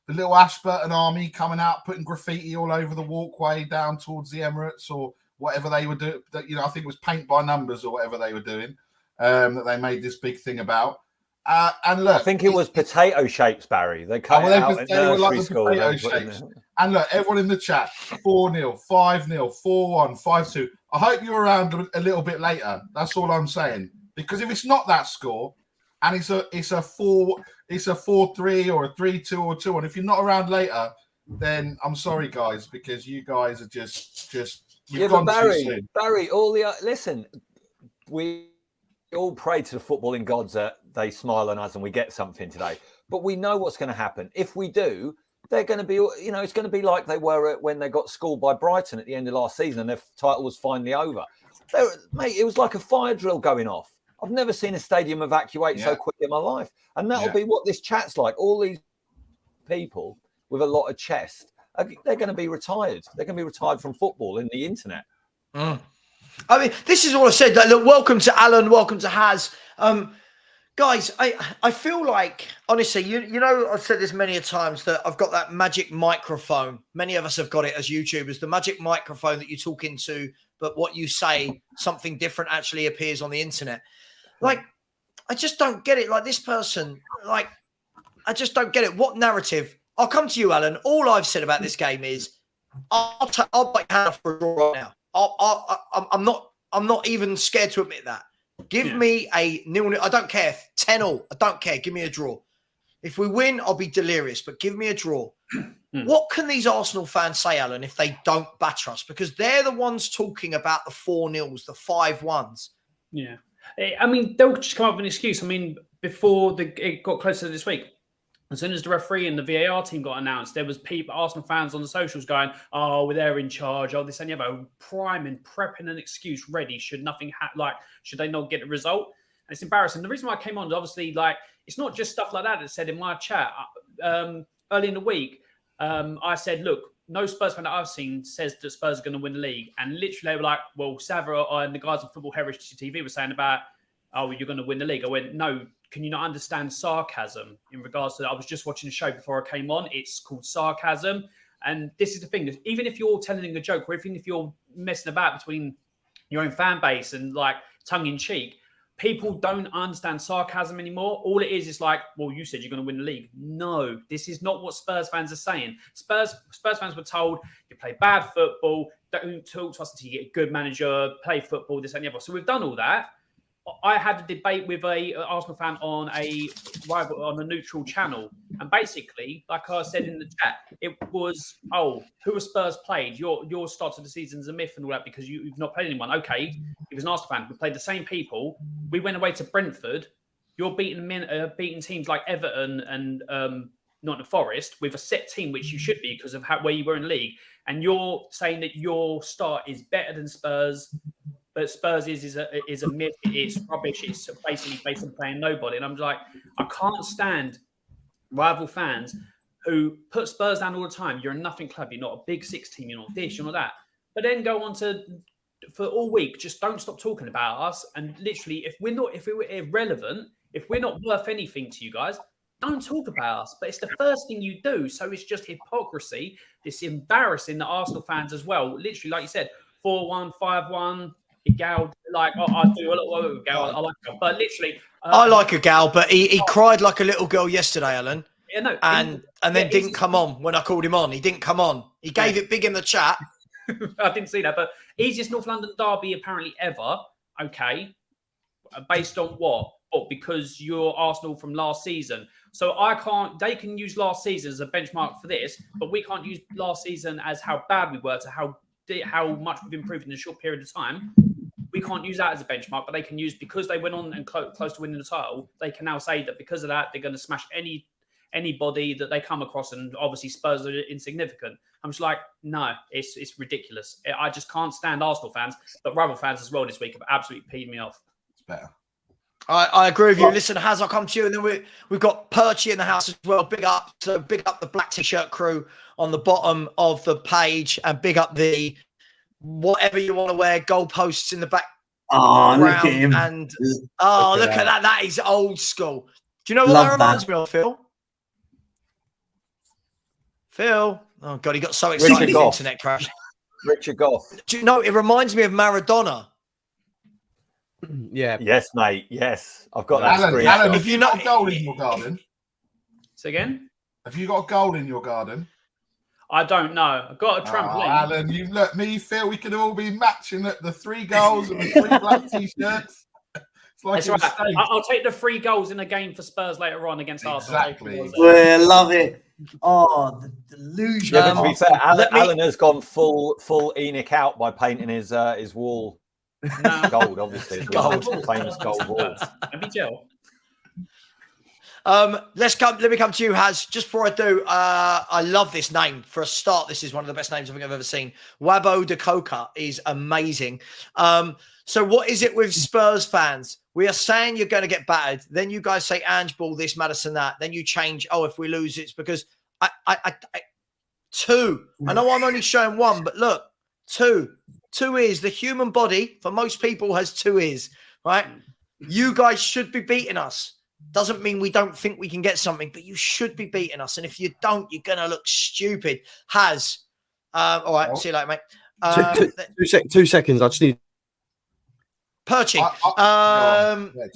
little Ashburton army coming out, putting graffiti all over the walkway down towards the Emirates or whatever they were doing. I think it was paint by numbers or whatever they were doing that they made this big thing about. And look, I think it was potato shapes, Barry. They cut it out at nursery school. And look, everyone in the chat, 4-0, 5-0, 4-1, 5-2. I hope you're around a little bit later. That's all I'm saying. Because if it's not that score, and it's a 4-3 or a 3-2 or 2-1, if you're not around later, then I'm sorry, guys, because you guys are just you've gone too soon. Barry, listen, we all pray to the footballing gods that they smile on us and we get something today. But we know what's going to happen. If we do, they're going to be, it's going to be like they were when they got schooled by Brighton at the end of last season and their title was finally over. Mate, it was like a fire drill going off. I've never seen a stadium evacuate so quickly in my life. And that'll be what this chat's like. All these people with a lot of chest, they're going to be retired. They're going to be retired from football and the internet. I mean, this is all I said. Look, welcome to Alan. Welcome to Haz. Guys, I feel like, honestly, you know, I've said this many a times that I've got that magic microphone. Many of us have got it as YouTubers, the magic microphone that you talk into, but what you say, something different actually appears on the internet. Like, I just don't get it. Like this person, like, I just don't get it. What narrative? I'll come to you, Alan. All I've said about this game is I'll bite hand for a draw right now. I'm not even scared to admit that. Give me a 0-0. I don't care. 10-0. I don't care. Give me a draw. If we win, I'll be delirious, but give me a draw. What can these Arsenal fans say, Alan, if they don't batter us? Because they're the ones talking about the 4-0s, the 5-1s. Yeah. I mean, they'll just come up with an excuse. I mean, before it got closer to this week, as soon as the referee and the VAR team got announced, there was Arsenal fans on the socials going, "Oh, well, they're in charge. Oh, this and the other," prepping an excuse ready. Should should they not get the result? And it's embarrassing. The reason why I came on, obviously, like it's not just stuff like that. It said in my chat early in the week. I said, "Look, no Spurs fan that I've seen says that Spurs are going to win the league." And literally, they were like, "Well, Savva and the guys on Football Heritage TV were saying about, oh, you're going to win the league." I went, "No. Can you not understand sarcasm in regards to that?" I was just watching the show before I came on. It's called sarcasm. And this is the thing. Even if you're telling a joke or even if you're messing about between your own fan base and like tongue in cheek, people don't understand sarcasm anymore. All it is like, well, you said you're going to win the league. No, this is not what Spurs fans are saying. Spurs fans were told, you play bad football, don't talk to us until you get a good manager, play football, this and the other. So we've done all that. I had a debate with an Arsenal fan on a neutral channel. And basically, like I said in the chat, it was, who has Spurs played? Your start of the season is a myth and all that because you've not played anyone. Okay, he was an Arsenal fan. We played the same people. We went away to Brentford. You're beating teams like Everton and Nottingham Forest with a set team, which you should be because of where you were in the league. And you're saying that your start is better than Spurs. But Spurs is a myth. It's rubbish. It's basically based on playing nobody. And I'm like, I can't stand rival fans who put Spurs down all the time. You're a nothing club. You're not a big six team. You're not this. You're not that. But then go on for all week. Just don't stop talking about us. And literally, if we're irrelevant, if we're not worth anything to you guys, don't talk about us. But it's the first thing you do. So it's just hypocrisy. It's embarrassing the Arsenal fans as well. Literally, like you said, 4-1, 5-1. Gal, like I do a lot of Gal. I like Gal, but literally, I like a Gal, but he cried like a little girl yesterday, Alan. Yeah, no, and then didn't come on when I called him on. He didn't come on. He gave it big in the chat. I didn't see that, but easiest North London derby apparently ever. Okay, based on what? Well, because you're Arsenal from last season, so I can't. They can use last season as a benchmark for this, but we can't use last season as how bad we were to how much we've improved in a short period of time. We can't use that as a benchmark, but they can use because they went on and close to winning the title. They can now say that because of that, they're going to smash anybody that they come across, and obviously Spurs are insignificant. I'm just like, no, it's ridiculous. I just can't stand Arsenal fans, but rival fans as well this week have absolutely peed me off. It's better. I agree with you. Listen, Haz, I'll come to you, and then we've got Perchy in the house as well. Big up the black t-shirt crew on the bottom of the page, and big up the whatever you want to wear, goalposts in the Oh, look Brown at him. and look at that. That is old school. Do you know what Love that reminds that. me of, Phil? Phil. Oh God, he got so excited his Goff. internet crashed. Richard Goff. Do you know? It reminds me of Maradona. Yeah. Yes, mate. Yes, I've got that Alan, screen. Alan, If have you you know- got a goal in your garden? So again, Have you got a goal in your garden? I don't know. I've got a trampoline. Alan, you look, me, Phil, we could all be matching at the 3 goals and the 3 black t-shirts. It's like That's a right. mistake. I'll take the 3 goals in a game for Spurs later on against Arsenal. Exactly. Well, love it. Oh, the delusion. Yeah, but to be fair, let me- Alan has gone full Enoch out by painting his wall No. gold, obviously. Gold. Famous gold wall. Maybe Jill. Let me come to you, Haz. Just before I do, I love this name. For a start, this is one of the best names I think I've ever seen. Wabo de Coca is amazing. So what is it with Spurs fans? We are saying you're going to get battered. Then you guys say Ange Ball, this, Madison, that. Then you change, if we lose, it's because I 2. I know I'm only showing 1, but look, 2. 2 ears. The human body, for most people, has 2 ears, right? You guys should be beating us. Doesn't mean we don't think we can get something, but you should be beating us. And if you don't, you're going to look stupid. Haz. All right. See you later, mate. 2 seconds. I just need. Perchy.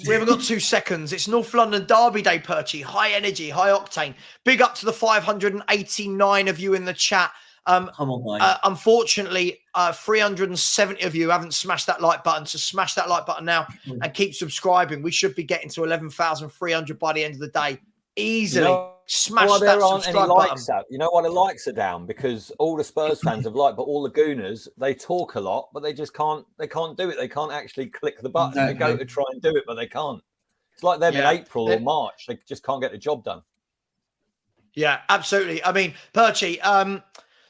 We haven't got 2 seconds. It's North London Derby Day, Perchy. High energy, high octane. Big up to the 589 of you in the chat. Come on, guys. Unfortunately, 370 of you haven't smashed that like button. So smash that like button now and keep subscribing. We should be getting to 11,300 by the end of the day. Easily. Smash why that there aren't any subscribe likes button. out? You know why the likes are down? Because all the Spurs fans have liked, but all the Gooners, they talk a lot, but they just can't. They can't do it. They can't actually click the button. They go to try and do it, but they can't. It's like them in April or March. They just can't get the job done. Yeah, absolutely. I mean, Perchy,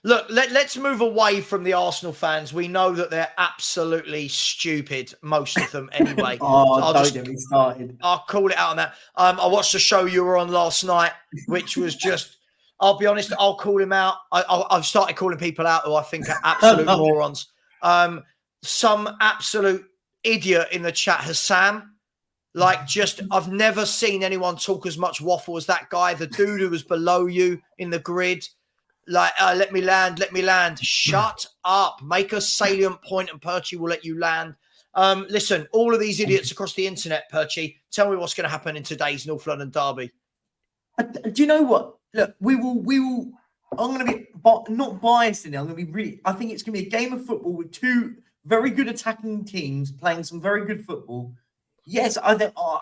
look, let's move away from the Arsenal fans. We know that they're absolutely stupid, most of them anyway. Don't get me started. I'll call it out on that. I watched the show you were on last night, which was just, I'll be honest, I'll call him out. I've started calling people out who I think are absolute morons. Some absolute idiot in the chat, Hassam. I've never seen anyone talk as much waffle as that guy. The dude who was below you in the grid. Let me land. Shut up. Make a salient point and Perchy will let you land. Listen, all of these idiots across the internet, Perchy, tell me what's going to happen in today's North London derby. Do you know what? Look, we will. I'm going to be not biased in it. I'm going to be really. I think it's going to be a game of football with 2 very good attacking teams playing some very good football. Yes, I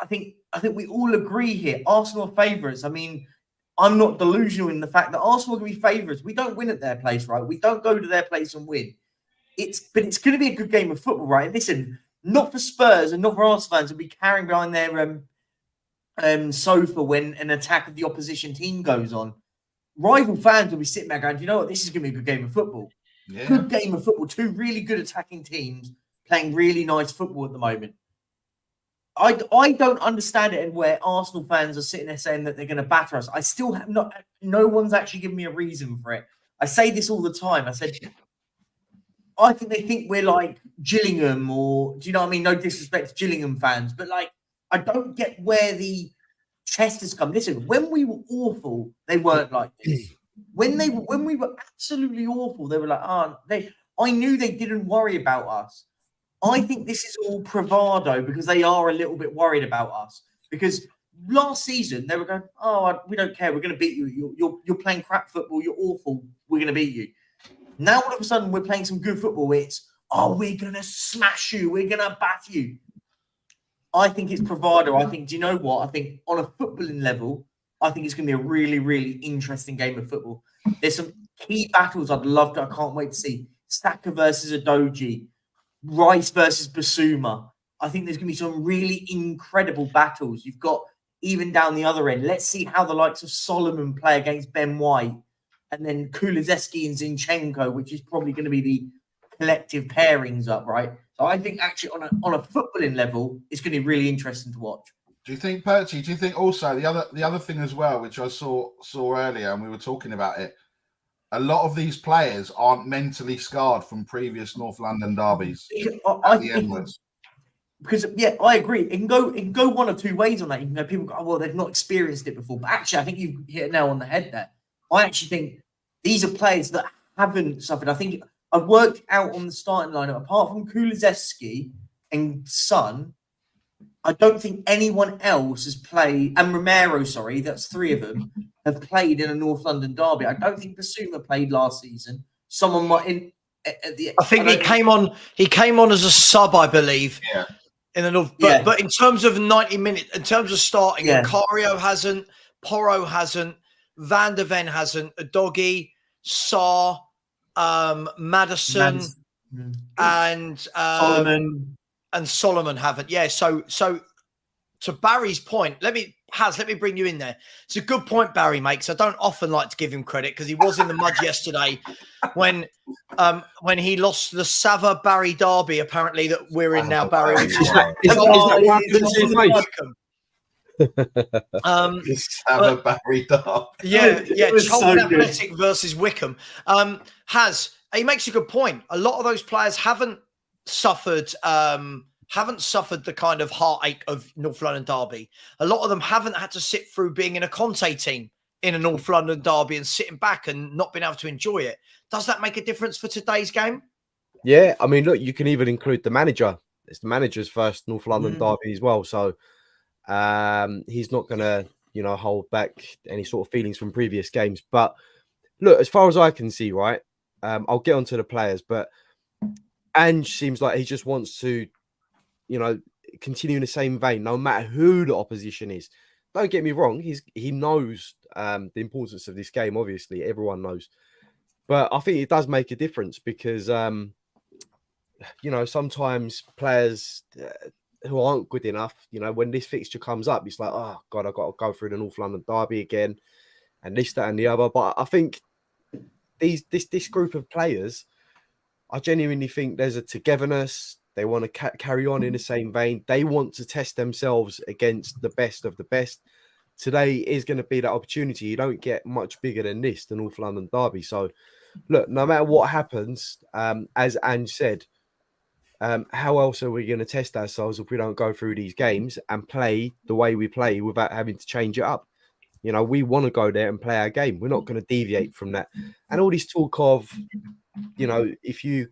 think we all agree here. Arsenal are favourites. I mean, I'm not delusional in the fact that Arsenal are going to be favourites. We don't win at their place, right? We don't go to their place and win. But it's going to be a good game of football, right? Listen, not for Spurs and not for Arsenal fans to be carrying behind their sofa when an attack of the opposition team goes on. Rival fans will be sitting there going, "Do you know what? This is going to be a good game of football. Yeah. Good game of football. 2 really good attacking teams playing really nice football at the moment." I don't understand it, and where Arsenal fans are sitting there saying that they're going to batter us. I still have not. No one's actually given me a reason for it. I say this all the time. I said, I think they think we're like Gillingham, or do you know what I mean? No disrespect to Gillingham fans, but I don't get where the chest has come. Listen, when we were awful, they weren't like this. When we were absolutely awful, they were like, I knew they didn't worry about us. I think this is all bravado because they are a little bit worried about us. Because last season they were going, we don't care. We're going to beat you. You're playing crap football. You're awful. We're going to beat you. Now all of a sudden we're playing some good football. It's, we're going to smash you. We're going to bat you. I think it's bravado. I think, do you know what? I think on a footballing level, I think it's going to be a really, really interesting game of football. There's some key battles I can't wait to see. Saka versus Adoji. Rice versus Basuma. I think there's going to be some really incredible battles. You've got even down the other end. Let's see how the likes of Solomon play against Ben White, and then Kulizeski and Zinchenko, which is probably going to be the collective pairings up, right? So I think actually on a footballing level, it's going to be really interesting to watch. Do you think, Perchy? Do you think also the other thing as well, which I saw earlier, and we were talking about it? A lot of these players aren't mentally scarred from previous North London derbies. because I agree. It can go one of two ways on that. You can go, people go, oh, well, they've not experienced it before. But actually, I think you hit a nail on the head there. I actually think these are players that haven't suffered. I think I've worked out on the starting lineup, apart from Kulusevski and Son, I don't think anyone else has played, and Romero, sorry, that's three of them, have played in a North London derby. I don't think Basuma played last season. Someone might I think he came on as a sub, I believe. Yeah. In the North. But in terms of 90 minutes, in terms of starting, Vicario hasn't, Porro hasn't, Van der Ven hasn't, Udogie, Sarr, Maddison, and Solomon haven't. Yeah, so to Barry's point, let me bring you in there. It's a good point Barry makes. I don't often like to give him credit because he was in the mud yesterday when he lost the Savva Barry derby, apparently, that we're in now, Barry. Which is Savva Barry derby. Yeah, Charlton so Athletic versus Wickham. He makes a good point. A lot of those players haven't suffered the kind of heartache of North London derby. A lot of them haven't had to sit through being in a Conte team in a North London derby and sitting back and not being able to enjoy it. Does that make a difference for today's game? Yeah, I mean, look, you can even include the manager. It's the manager's first North London derby as well. So he's not going to, hold back any sort of feelings from previous games. But look, as far as I can see, right, I'll get onto the players, but Ange seems like he just wants to, continue in the same vein, no matter who the opposition is. Don't get me wrong, he knows the importance of this game, obviously, everyone knows. But I think it does make a difference because, sometimes players who aren't good enough, when this fixture comes up, it's like, oh, God, I've got to go through the North London derby again and this, that and the other. But I think this group of players, I genuinely think there's a togetherness. They want to carry on in the same vein. They want to test themselves against the best of the best. Today is going to be that opportunity. You don't get much bigger than this, the North London derby. So, look, no matter what happens, as Ange said, how else are we going to test ourselves if we don't go through these games and play the way we play without having to change it up? We want to go there and play our game. We're not going to deviate from that. And all this talk of, if you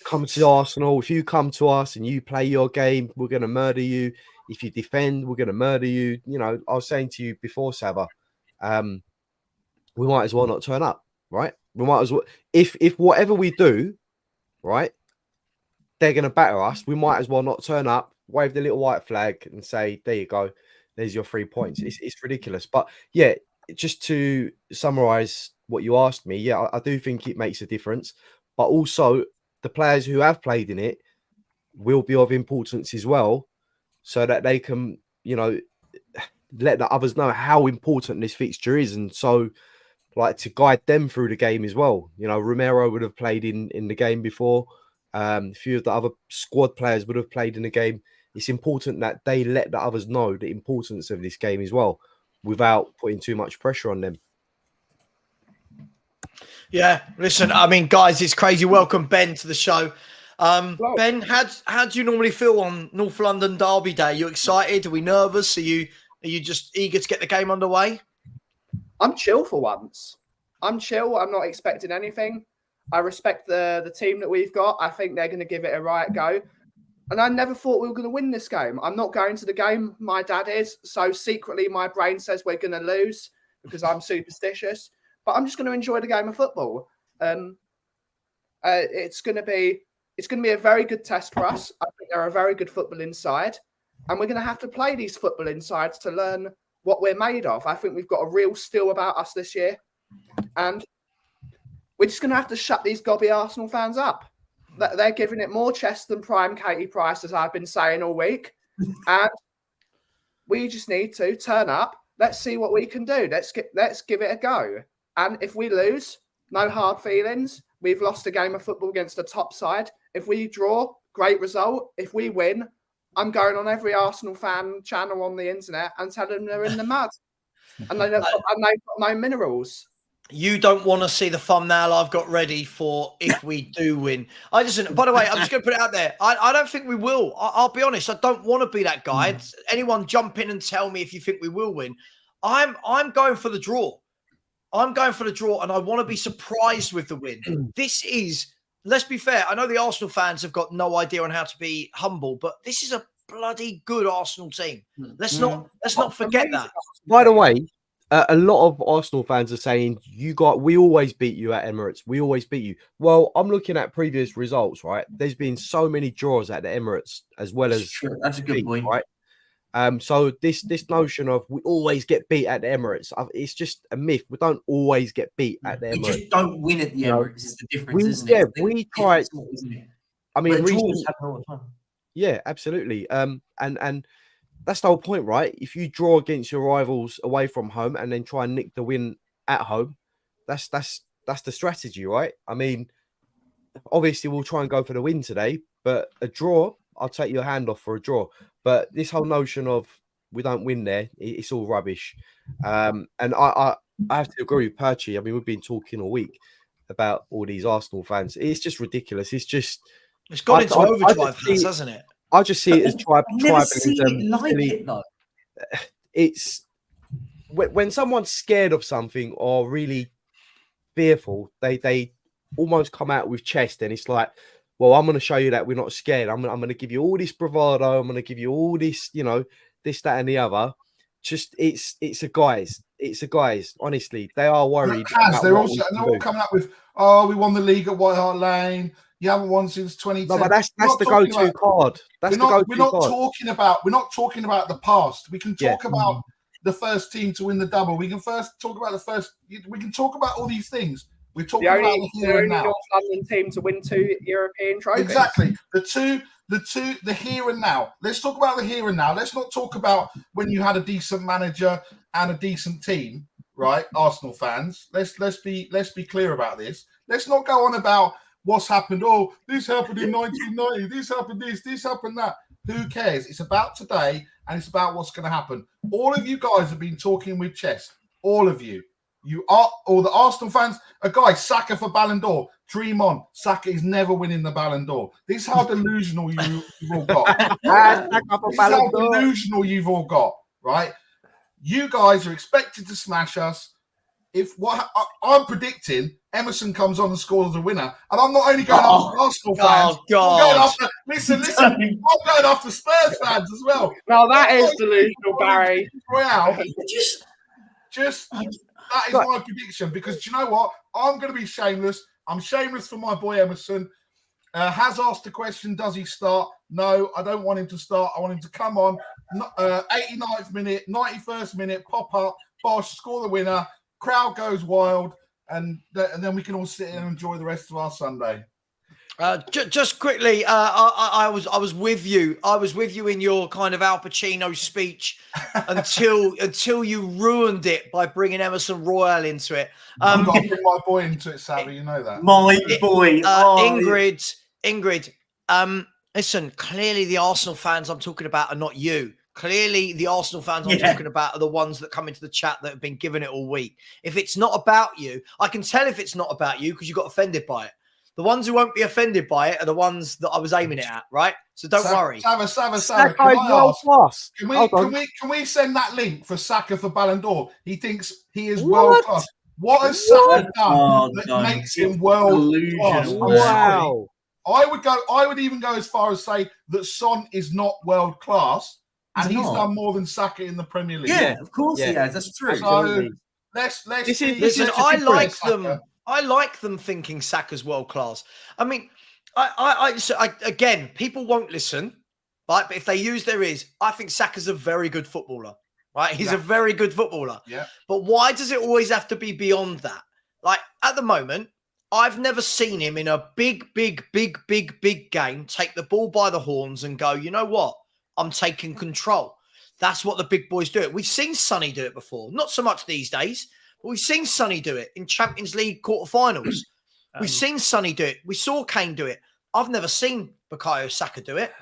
come to Arsenal, if you come to us and you play your game, we're going to murder you. If you defend, we're going to murder you. I was saying to you before, Savva, we might as well not turn up, right? We might as well, if whatever we do, right, they're going to batter us, we might as well not turn up, wave the little white flag and say, there you go, there's your 3 points. It's ridiculous. But yeah, just to summarize what you asked me, yeah, I do think it makes a difference. But also, the players who have played in it will be of importance as well, so that they can, let the others know how important this fixture is. And so, like, to guide them through the game as well. Romero would have played in the game before. A few of the other squad players would have played in the game. It's important that they let the others know the importance of this game as well, without putting too much pressure on them. Yeah, listen, I mean, guys, it's crazy. Welcome, Ben, to the show. Ben, how do you normally feel on North London Derby Day? Are you excited? Are we nervous? Are you just eager to get the game underway? I'm chill for once. I'm chill. I'm not expecting anything. I respect the team that we've got. I think they're going to give it a right go. And I never thought we were going to win this game. I'm not going to the game. My dad is. So secretly, my brain says we're going to lose because I'm superstitious. But I'm just going to enjoy the game of football. It's going to be a very good test for us. I think they're a very good football inside, and we're going to have to play these football insides to learn what we're made of. I think we've got a real still about us this year, and we're just going to have to shut these gobby Arsenal fans up. They're giving it more chest than prime Katie Price, as I've been saying all week, and we just need to turn up. Let's see what we can do. Let's give it a go. And if we lose, no hard feelings. We've lost a game of football against a top side. If we draw, great result. If we win, I'm going on every Arsenal fan channel on the internet and telling them they're in the mud. And they've got no minerals. You don't want to see the thumbnail I've got ready for if we do win. By the way, I'm just going to put it out there. I don't think we will. I'll be honest. I don't want to be that guy. Anyone jump in and tell me if you think we will win. I'm going for the draw. I'm going for the draw, and I want to be surprised with the win. This is, let's be fair. I know the Arsenal fans have got no idea on how to be humble, but this is a bloody good Arsenal team. Let's not forget that. By the way, a lot of Arsenal fans are saying we always beat you at Emirates. We always beat you. Well, I'm looking at previous results, right? There's been so many draws at the Emirates as well as that's a good point, right? So this notion of we always get beat at the Emirates, it's just a myth. We don't always get beat at the Emirates. We just don't win at the Emirates. Is the difference, isn't it? Yeah, we try. I mean, draws happen all the time. Yeah, absolutely. And that's the whole point, right? If you draw against your rivals away from home and then try and nick the win at home, that's the strategy, right? I mean, obviously we'll try and go for the win today, but a draw, I'll take your hand off for a draw. But this whole notion of we don't win there, it's all rubbish. And I have to agree with Perchy. I mean, we've been talking all week about all these Arsenal fans. It's just ridiculous. It's gone into overdrive, hasn't it? I just see it as tribalism. It's when someone's scared of something or really fearful, they almost come out with chest, and it's like, well, I'm going to show you that we're not scared. I'm going to give you all this bravado. I'm going to give you all this, this, that, and the other. Just it's a guys. Honestly, they are worried. They're all coming up with, we won the league at White Hart Lane. You haven't won since 2010. No, but that's the go-to card. We're not talking about the past. We can talk about the first team to win the double. We can talk about all these things. We're talking about the here and now. North London team to win 2 European trophies. Exactly. The here and now. Let's talk about the here and now. Let's not talk about when you had a decent manager and a decent team, right? Arsenal fans. Let's be clear about this. Let's not go on about what's happened. Oh, this happened in 1990. This happened this happened that. Who cares? It's about today, and it's about what's going to happen. All of you guys have been talking with chest. All of you. You are all the Arsenal fans. A guy, Saka for Ballon d'Or. Dream on. Saka is never winning the Ballon d'Or. This is how delusional you've all got. This is how delusional you've all got, right? You guys are expected to smash us. I'm predicting Emerson comes on and scores the winner, and I'm not only going after Arsenal fans. Listen. I'm going after Spurs fans as well. No, that is delusional, Barry. Royale, just that is my prediction, because do you know what? I'm going to be shameless. I'm shameless for my boy Emerson. Has asked the question, does he start? No, I don't want him to start. I want him to come on. 89th minute, 91st minute, pop up, Bosch, score the winner. Crowd goes wild, and then we can all sit and enjoy the rest of our Sunday. Just quickly, I was with you. I was with you in your kind of Al Pacino speech until you ruined it by bringing Emerson Royal into it. I've got to bring my boy into it, Savva. You know that. My boy, Ingrid. Listen. Clearly, the Arsenal fans I'm talking about are not you. Clearly, the Arsenal fans I'm talking about are the ones that come into the chat that have been giving it all week. If it's not about you, I can tell if it's not about you because you got offended by it. The ones who won't be offended by it are the ones that I was aiming it at, right? So don't worry. Savva, can we send that link for Saka for Ballon d'Or? He thinks he is world class. What has Saka done that makes him world class? Wow. I would even go as far as say that Son is not world class, and he's done more than Saka in the Premier League. Yeah, of course he has. That's true. So let's listen. I like them. I like them thinking Saka's world class. I mean, I again, people won't listen, right? But if they use their ears, I think Saka's a very good footballer, right? He's a very good footballer. Yeah. But why does it always have to be beyond that? Like at the moment, I've never seen him in a big game take the ball by the horns and go, you know what? I'm taking control. That's what the big boys do. We've seen Sonny do it before. Not so much these days. We've seen Sonny do it in Champions League quarterfinals. We've seen Sonny do it. We saw Kane do it. I've never seen Bukayo Saka do it.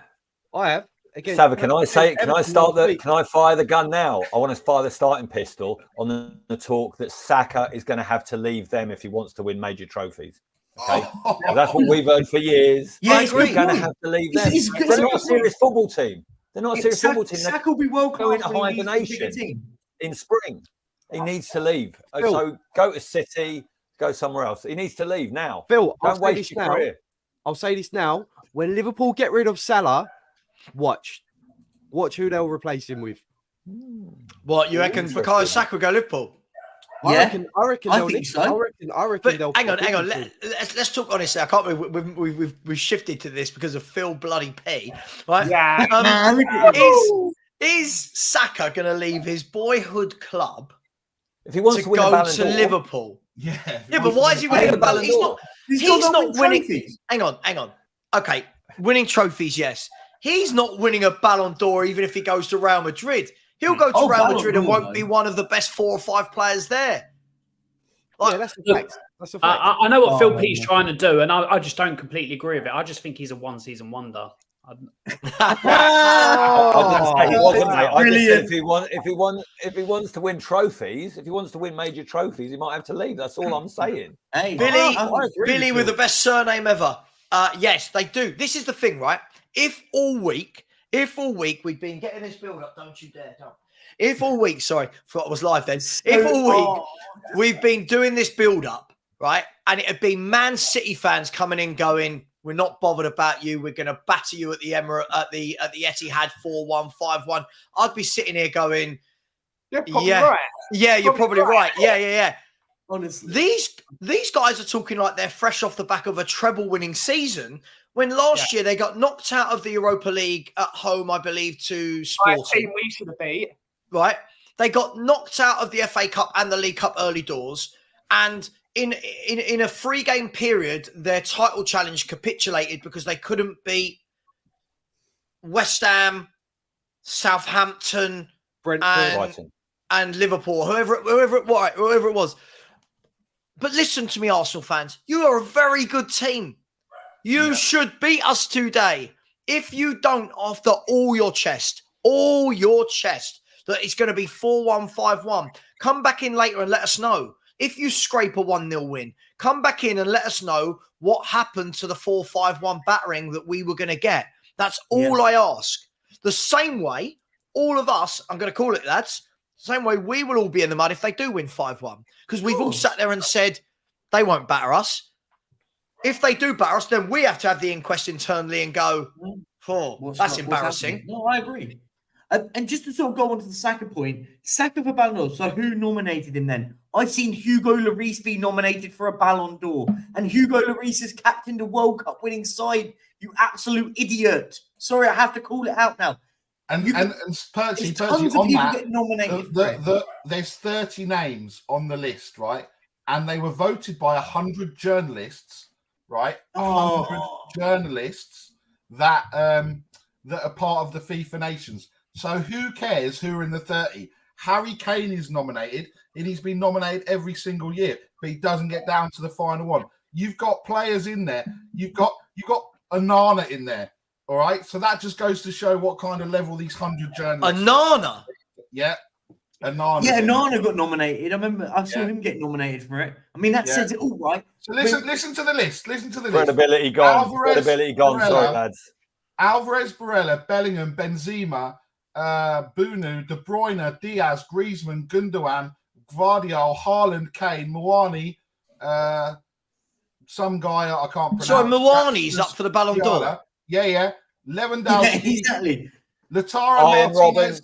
I have. again, Savva, can I say? Can I Everton start last the? week. Can I fire the gun now? I want to fire the starting pistol on the talk that Saka is going to have to leave them if he wants to win major trophies. Okay, that's what we've heard for years. Yeah, I agree. He's going to have to leave them. It's They're not a serious football team. They're not a serious football team. Saka will be well Go into classed when he leaves the bigger hibernation team. in spring. He needs to leave. Phil. So go to City, go somewhere else. He needs to leave now. Phil, I'll Don't say waste this your now. career. I'll say this now. When Liverpool get rid of Salah, watch who they'll replace him with. What you reckon? Bukayo Saka will go Liverpool? Yeah, I reckon I they'll think lift- so. I reckon But they'll hang on. Liverpool. Let's talk honestly. I can't believe we've shifted to this because of Phil bloody P. Right? Yeah. Is Saka going to leave his boyhood club If he wants to to win a go Ballon to d'Or, Liverpool? Yeah. Yeah, but why is he winning a Ballon d'Or? He's not winning. Trophies. Hang on. Okay, winning trophies, yes. He's not winning a Ballon d'Or even if he goes to Real Madrid. He'll go to Real Ballon Madrid and d'Or, won't be one of the best 4 or 5 players there. Yeah, that's a fact. That's a fact. I know what Phil Oh, P's yeah. trying to do, and I just don't completely agree with it. I just think he's a one-season wonder. I didn't say he wasn't, mate. I just said Brilliant. if he wants to win trophies, if he wants to win major trophies, he might have to leave. That's all I'm saying. Hey, Billy, I agree Billy with the best surname ever. Yes, they do. This is the thing, right? If all week we've been getting this build up, don't you dare, don't. If all week, sorry, forgot I was live then. If all week we've been doing this build up, right, and it had been Man City fans coming in going, we're not bothered about you. We're going to batter you at the Etihad 4-1, 5-1. I'd be sitting here going, You're probably yeah, right. yeah, you're probably right. Yeah. honestly. These guys are talking like they're fresh off the back of a treble-winning season. When last year they got knocked out of the Europa League at home, I believe, to By a Sporting. team we should have beat. Right? They got knocked out of the FA Cup and the League Cup early doors, and in a 3-game period, their title challenge capitulated because they couldn't beat West Ham, Southampton, Brighton. and Liverpool, whoever it was. But listen to me, Arsenal fans. You are a very good team. You should beat us today. If you don't, after all your chest, that it's going to be 4-1, 5-1, come back in later and let us know. If you scrape a 1-0 win, come back in and let us know what happened to the 4-5-1 battering that we were going to get. That's all I ask. The same way, all of us, I'm going to call it that, same way we will all be in the mud if they do win 5-1. Because we've all sat there and said, they won't batter us. If they do batter us, then we have to have the inquest internally and go, that's embarrassing. No, I agree. And just to sort of go on to the Saka point, Saka for Ballon d'Or. So who nominated him then? I've seen Hugo Lloris be nominated for a Ballon d'Or. And Hugo Lloris is captain the World Cup winning side. You absolute idiot. Sorry, I have to call it out now. And Percy, Tons on of people that, get nominated for it. there's 30 names on the list, right? And they were voted by 100 journalists, right? 100 journalists that are part of the FIFA nations. So who cares who are in the 30? Harry Kane is nominated, and he's been nominated every single year, but he doesn't get down to the final one. You've got players in there. You've got Onana in there. All right. So that just goes to show what kind of level these 100 journalists. Onana? Yeah. Onana. Yeah, Onana got nominated. I remember I saw him get nominated for it. I mean, that says it all, right? So listen to the list. Listen to the list. Credibility gone. Credibility gone. Sorry, lads. Alvarez, Barella, Bellingham, Benzema, Bunu, De Bruyne, Diaz, Griezmann, Gundogan, Gvardiol, Haaland, Kane, Mouani, some guy I can't pronounce. So Mouani's up for the Ballon d'Or. Yeah. Lewandowski, exactly. Lautaro Robin. Martinez,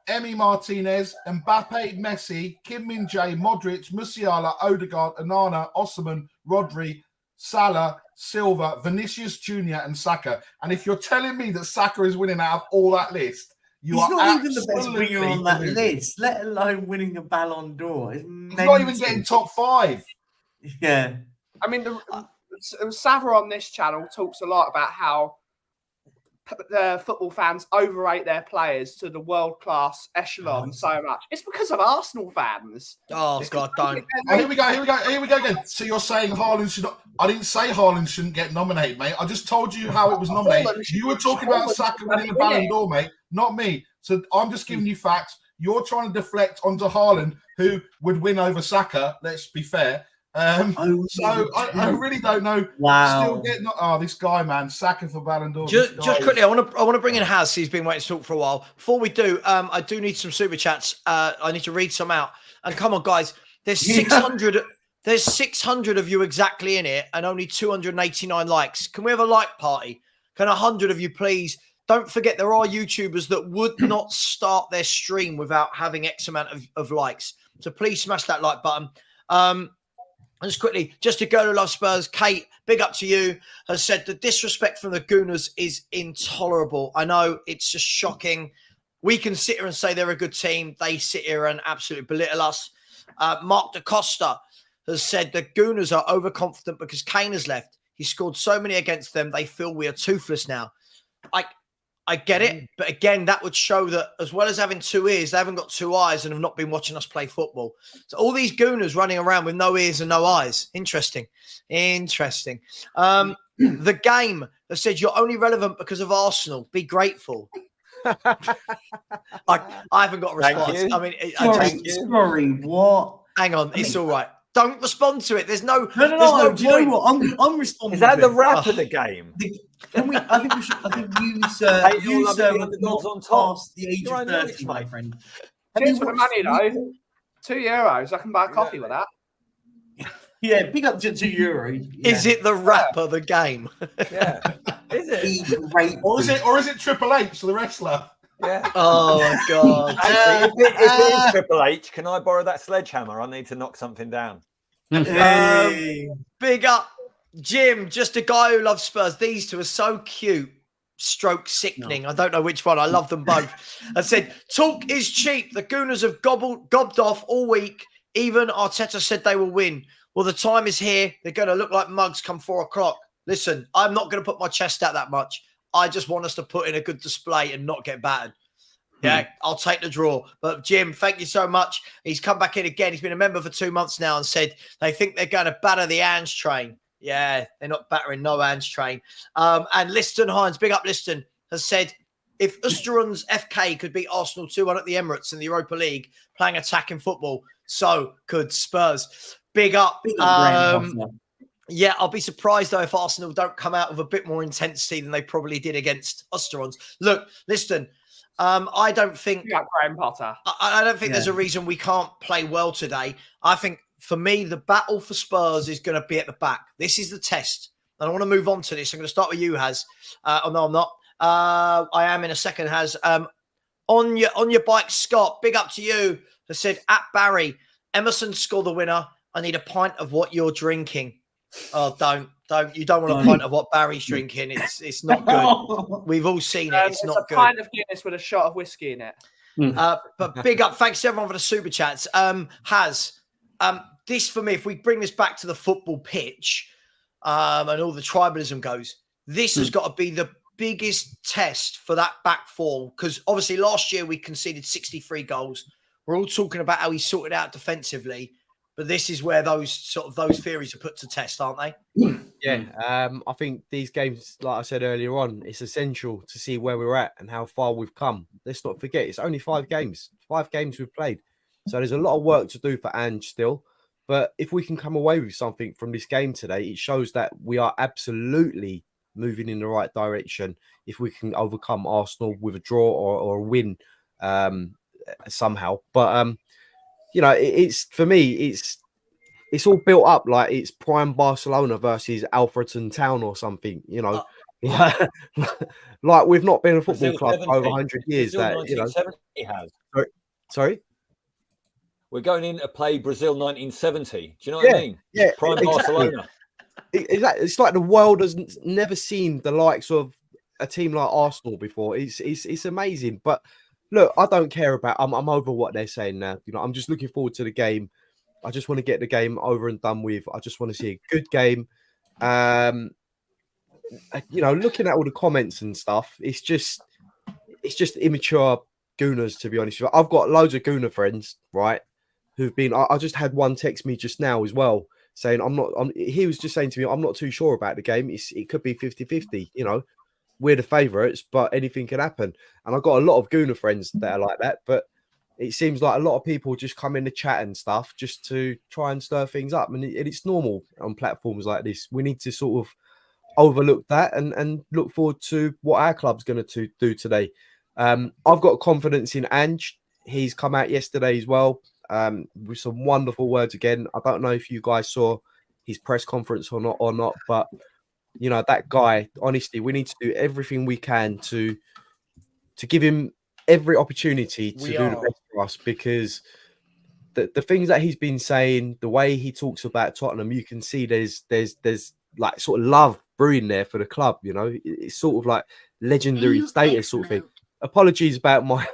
Emi Martinez, Mbappe, Messi, Kim Min-jae, Modric, Musiala, Odegaard, Onana, Osimhen, Rodri, Salah, Silva, Vinicius Jr. and Saka. And if you're telling me that Saka is winning out of all that list, he's not even the best winger on that list, let alone winning a Ballon d'Or. He's not even getting top 5. Yeah. I mean, Savva on this channel talks a lot about how football fans overrate their players to the world-class echelon so much. It's because of Arsenal fans. Oh, God, don't. Oh, here we go again. So you're saying Haaland should not... I didn't say Haaland shouldn't get nominated, mate. I just told you how it was nominated. You were talking about Saka winning the Ballon d'Or, mate, not me. So I'm just giving you facts. You're trying to deflect onto Haaland, who would win over Saka, let's be fair. So I really don't know. Wow. Still getting this guy, man, Saka for Ballon d'Or. Just quickly, I want to bring in Haz. He's been waiting to talk for a while. Before we do, I do need some super chats. I need to read some out. And come on, guys, there's 600. There's 600 of you exactly in it, and only 289 likes. Can we have a like party? Can 100 of you please? Don't forget, there are YouTubers that would not start their stream without having X amount of likes. So please smash that like button. Just quickly, just a girl who loves Spurs, Kate, big up to you, has said the disrespect from the Gooners is intolerable. I know, it's just shocking. We can sit here and say they're a good team. They sit here and absolutely belittle us. Mark DaCosta has said the Gooners are overconfident because Kane has left. He scored so many against them, they feel we are toothless now. I get it, but again, that would show that as well as having two ears, they haven't got two eyes and have not been watching us play football. So all these Gooners running around with no ears and no eyes. Interesting. The game has said you're only relevant because of Arsenal. Be grateful. I haven't got a response. I mean, Sorry, what? Hang on, it's all right. Don't respond to it. There's no. No. Do you know what? I'm responding. Is that to the it. rap of the game? I think we should. I think you, Hey, you, all sir, the would underdogs not on top. past the age You're of only 30, honest, my mate. friend. Cheers for the money, though. €2. I can buy a coffee with that. Yeah, pick up to €2. Yeah. Is it the rap of the game? Yeah. Is it? Great. Or is it Triple H, the wrestler? Yeah. Oh my God. Actually, if it is Triple H, can I borrow that sledgehammer? I need to knock something down. Big up, Jim. Just a guy who loves Spurs. These two are so cute. Stroke sickening. No. I don't know which one. I love them both. I said, talk is cheap. The Gooners have gobbed off all week. Even Arteta said they will win. Well, the time is here. They're going to look like mugs come 4 o'clock. Listen, I'm not going to put my chest out that much. I just want us to put in a good display and not get battered. Yeah, I'll take the draw. But Jim, thank you so much. He's come back in again. He's been a member for 2 months now and said they think they're going to batter the Ange train. Yeah, they're not battering no Ange train. And Liston Hines, big up Liston, has said if Östersund's FK could beat Arsenal 2-1 at the Emirates in the Europa League, playing attacking football, so could Spurs. Big up. Yeah, I'll be surprised, though, if Arsenal don't come out with a bit more intensity than they probably did against Östersund. Look, listen, I don't think... Graham Potter. I don't think there's a reason we can't play well today. I think, for me, the battle for Spurs is going to be at the back. This is the test. And I want to move on to this. I'm going to start with you, Haz. Oh, no, I'm not. I am in a second, Haz. On your bike, Scott, big up to you. I said, at Barry, Emerson scored the winner. I need a pint of what you're drinking. Oh, don't. You don't want a pint of what Barry's drinking. It's not good. We've all seen it. It's not good. A pint of Guinness with a shot of whiskey in it. But big up. Thanks to everyone for the super chats. Haz, this for me, if we bring this back to the football pitch and all the tribalism goes, this has got to be the biggest test for that back four. Because obviously last year we conceded 63 goals. We're all talking about how he sorted out defensively. But this is where those theories are put to test, aren't they? Yeah, I think these games, like I said earlier on, it's essential to see where we're at and how far we've come. Let's not forget, it's only 5 games. 5 games we've played. So there's a lot of work to do for Ange still. But if we can come away with something from this game today, it shows that we are absolutely moving in the right direction. If we can overcome Arsenal with a draw or a win somehow. But you know, it's for me, it's all built up like it's prime Barcelona versus Alfreton Town or something, you know. Like we've not been a football club for over 100 years. That, you know, has. Sorry? We're going in to play Brazil 1970. Do you know what I mean? Yeah, prime Barcelona. It's like the world has never seen the likes of a team like Arsenal before. It's amazing, but. Look, I don't care about. I'm over what they're saying now. You know, I'm just looking forward to the game. I just want to get the game over and done with. I just want to see a good game. you know, looking at all the comments and stuff, it's just immature Gooners, to be honest with you. I've got loads of Gooner friends, right, who've been. I just had one text me just now as well, saying he was just saying to me, I'm not too sure about the game. It could be 50-50, you know. We're the favourites, but anything can happen. And I've got a lot of Gooner friends that are like that, but it seems like a lot of people just come in the chat and stuff just to try and stir things up. And it's normal on platforms like this. We need to sort of overlook that and look forward to what our club's going to do today. I've got confidence in Ange. He's come out yesterday as well with some wonderful words again. I don't know if you guys saw his press conference or not, but you know, that guy, honestly, we need to do everything we can to give him every opportunity to do the best for us, because the things that he's been saying, the way he talks about Tottenham, you can see there's like sort of love brewing there for the club. You know, it's sort of like legendary status sort of thing. Apologies about my.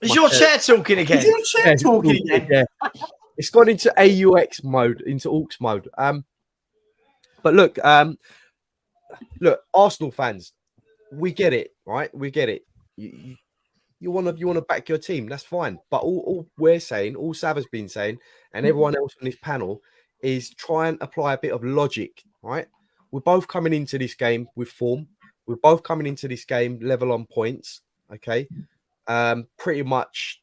Is your chair talking again? Is your chair talking again? Yeah, it's gone into AUX mode, into aux mode. But look, Arsenal fans, we get it, right? We get it. You want to back your team, that's fine. But all we're saying, all Savva's been saying, and everyone else on this panel is try and apply a bit of logic, right? We're both coming into this game with form. We're both coming into this game level on points, okay? Pretty much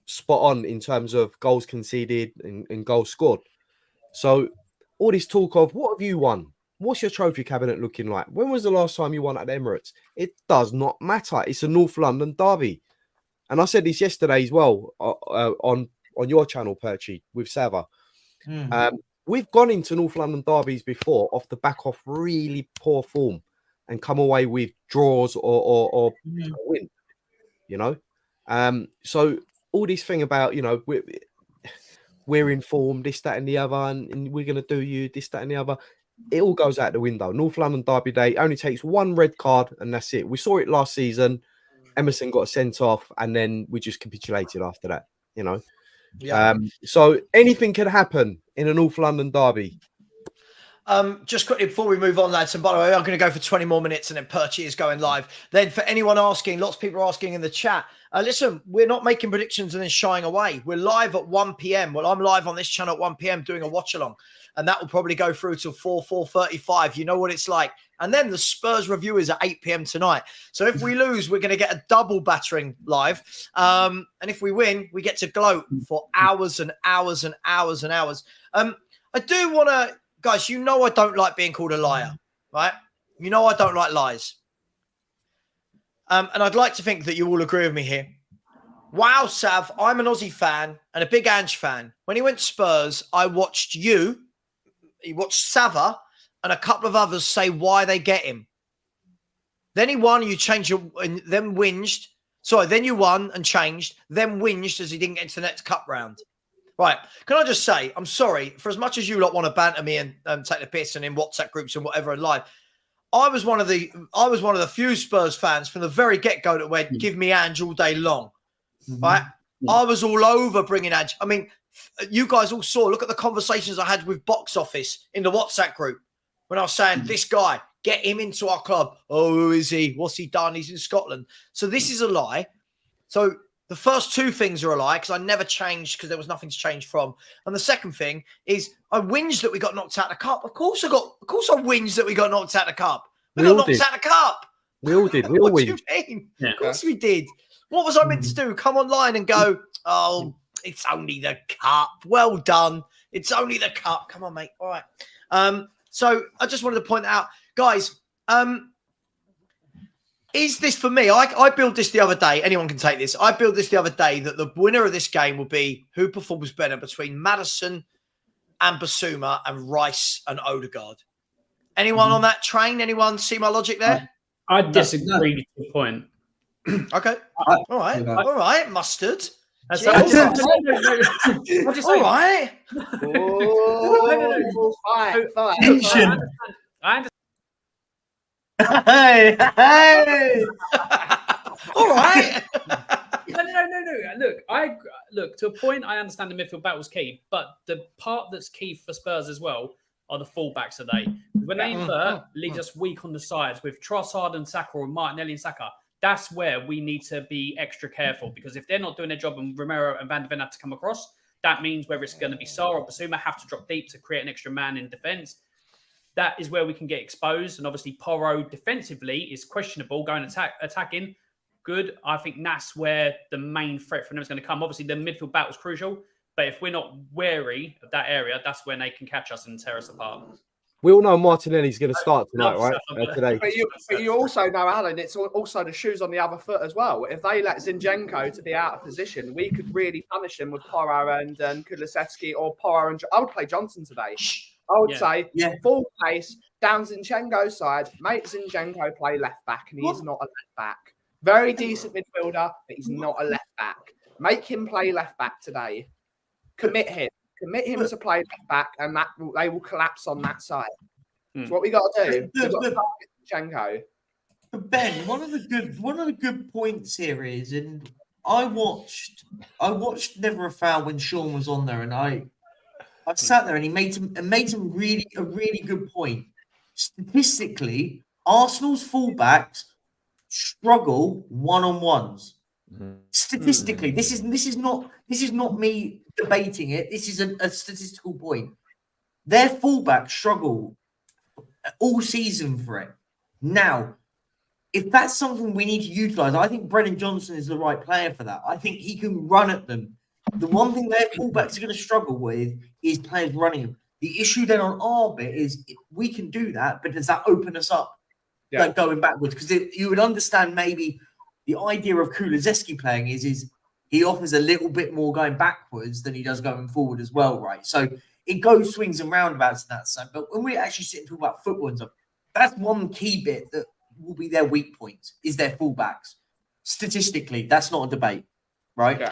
spot on in terms of goals conceded and goals scored. So all this talk of what have you won? What's your trophy cabinet looking like? When was the last time you won at the Emirates? It does not matter. It's a North London derby. And I said this yesterday as well on your channel, Perchy, with Savva. We've gone into North London derbies before off the back of really poor form and come away with draws or a win, you know? So all this thing about, you know, we're informed, this, that, and the other, and we're going to do you this, that, and the other. It all goes out the window. North London derby day only takes one red card, and that's it. We saw it last season. Emerson got sent off, and then we just capitulated after that, you know? Yeah. So anything can happen in a North London derby. Just quickly before we move on, lads, and by the way, I'm going to go for 20 more minutes and then Perchy is going live. Then for anyone asking, lots of people are asking in the chat, listen, we're not making predictions and then shying away. We're live at 1 p.m. Well, I'm live on this channel at 1 p.m. doing a watch along, and that will probably go through till 4:35. You know what it's like. And then the Spurs review is at 8 p.m. tonight. So if we lose, we're going to get a double battering live. And if we win, we get to gloat for hours and hours and hours and hours. I do want to, guys, you know I don't like being called a liar, right? You know I don't like lies. And I'd like to think that you all agree with me here. Wow, Sav, I'm an Aussie fan and a big Ange fan. When he went to Spurs, I watched you watched Savva and a couple of others say why they get him. Then he won, you changed your, and then whinged. Sorry, then you won and changed, then whinged as he didn't get to the next cup round. Right. Can I just say, I'm sorry, for as much as you lot want to banter me and take the piss and in WhatsApp groups and whatever and live, I was one of the few Spurs fans from the very get-go that went, give me Ange all day long. Right? I was all over bringing Ange. I mean, you guys all saw, look at the conversations I had with Box Office in the WhatsApp group when I was saying, this guy, get him into our club. Oh, who is he? What's he done? He's in Scotland. So this is a lie. So the first two things are a lie because I never changed because there was nothing to change from. And the second thing is I whinged that we got knocked out of the cup. Of course I whinged that we got knocked out of the cup. We got knocked out of the cup. We all did. We all What do you mean? Yeah. Of course we did. What was I meant to do? Come online and go, oh, it's only the cup. Well done. It's only the cup. Come on, mate. All right. So I just wanted to point out, guys, is this for me? I built this the other day. Anyone can take this. I built this the other day that the winner of this game will be who performs better between Maddison and Basuma and Rice and Odegaard. Anyone on that train? Anyone see my logic there? I disagree with your point. Okay. All right. All right. Mustard. All right. Tension. I understand. Hey. All right. No. Look, to a point, I understand the midfield battle's key, but the part that's key for Spurs as well are the fullbacks today. when they invert, leaves us weak on the sides with Trossard and Saka or Martinelli and Saka. That's where we need to be extra careful, because if they're not doing their job and Romero and Van de Ven have to come across, that means whether it's going to be Sarr or Basuma have to drop deep to create an extra man in defence. That is where we can get exposed. And obviously, Porro defensively is questionable, going attacking. Good. I think that's where the main threat for them is going to come. Obviously, the midfield battle is crucial, but if we're not wary of that area, that's when they can catch us and tear us apart. We all know Martinelli's going to start tonight, right? Today. But you also know, Alan, it's also the shoes on the other foot as well. If they let Zinchenko to be out of position, we could really punish them with Porro and Kulusevski, or Porro and I would play Johnson today. I would say full pace down Zinchenko's side, make Zinchenko play left back, and he's not a left back. Very decent midfielder, but he's not a left back. Make him play left back today. Commit him to play left back, and they will collapse on that side. That's what we got to do. We've got to target Zinchenko. But Ben, one of the good points here is, and I watched Never a Foul when Sean was on there, and I sat there and he made some a really good point. Statistically, Arsenal's fullbacks struggle one-on-ones. Statistically, this is not me debating it. This is a statistical point. Their fullbacks struggle all season for it. Now, if that's something we need to utilize, I think Brennan Johnson is the right player for that. I think he can run at them. The one thing their fullbacks are going to struggle with is players running them. The issue then on our bit is we can do that, but does that open us up like going backwards? Because you would understand maybe the idea of Kulusevski playing is he offers a little bit more going backwards than he does going forward as well, right? So it goes swings and roundabouts in that side. But when we actually sit and talk about football and stuff, that's one key bit that will be their weak point, is their fullbacks. Statistically, that's not a debate, right?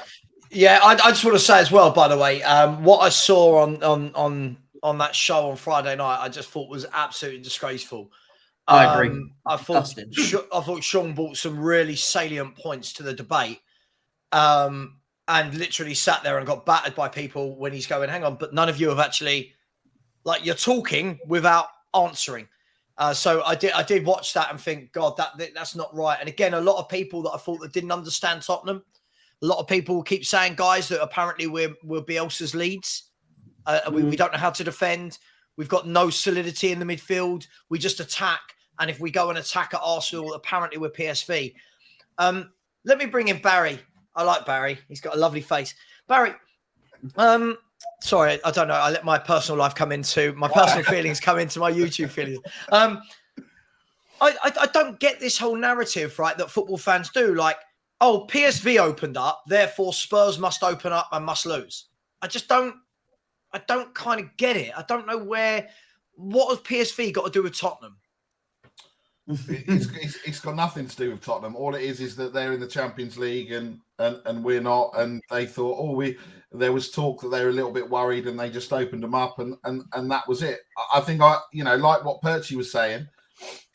Yeah, I just want to say as well, by the way, what I saw on that show on Friday night, I just thought was absolutely disgraceful. I agree. I thought Sean brought some really salient points to the debate, and literally sat there and got battered by people when he's going, hang on, but none of you have actually, like, you're talking without answering. So I did watch that and think, God, that's not right. And again, a lot of people that I thought that didn't understand Tottenham, a lot of people keep saying, guys, that apparently we're Bielsa's Leeds. We don't know how to defend. We've got no solidity in the midfield. We just attack. And if we go and attack at Arsenal, apparently we're PSV. Let me bring in Barry. I like Barry. He's got a lovely face. Barry, sorry, I don't know. I let my personal life come into my personal feelings come into my YouTube feelings. I don't get this whole narrative, right, that football fans do. Like, oh, PSV opened up, therefore Spurs must open up and must lose. I don't kind of get it. I don't know what has PSV got to do with Tottenham? It's got nothing to do with Tottenham. All it is that they're in the Champions League and we're not. And they thought, there was talk that they were a little bit worried, and they just opened them up, and that was it. I think like what Percy was saying,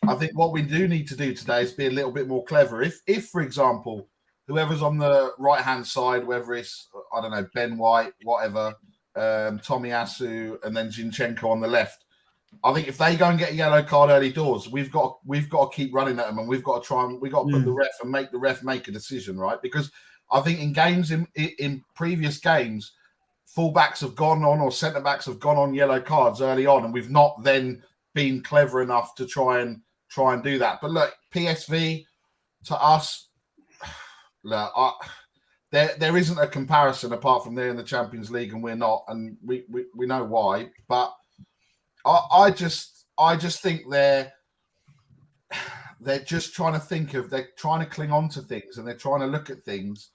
I think what we do need to do today is be a little bit more clever. If for example, whoever's on the right hand side, whether it's Ben White, whatever, Tomiyasu, and then Zinchenko on the left, I think if they go and get a yellow card early doors, we've got to keep running at them, and we've got to put the ref and make the ref make a decision, right? Because I think in games in previous games, fullbacks have gone on or centre backs have gone on yellow cards early on, and we've not then been clever enough to try and do that. But look, PSV to us, look, there isn't a comparison apart from they're in the Champions League and we're not, and we know why. But I just think they're just trying to trying to cling on to things, and they're trying to look at things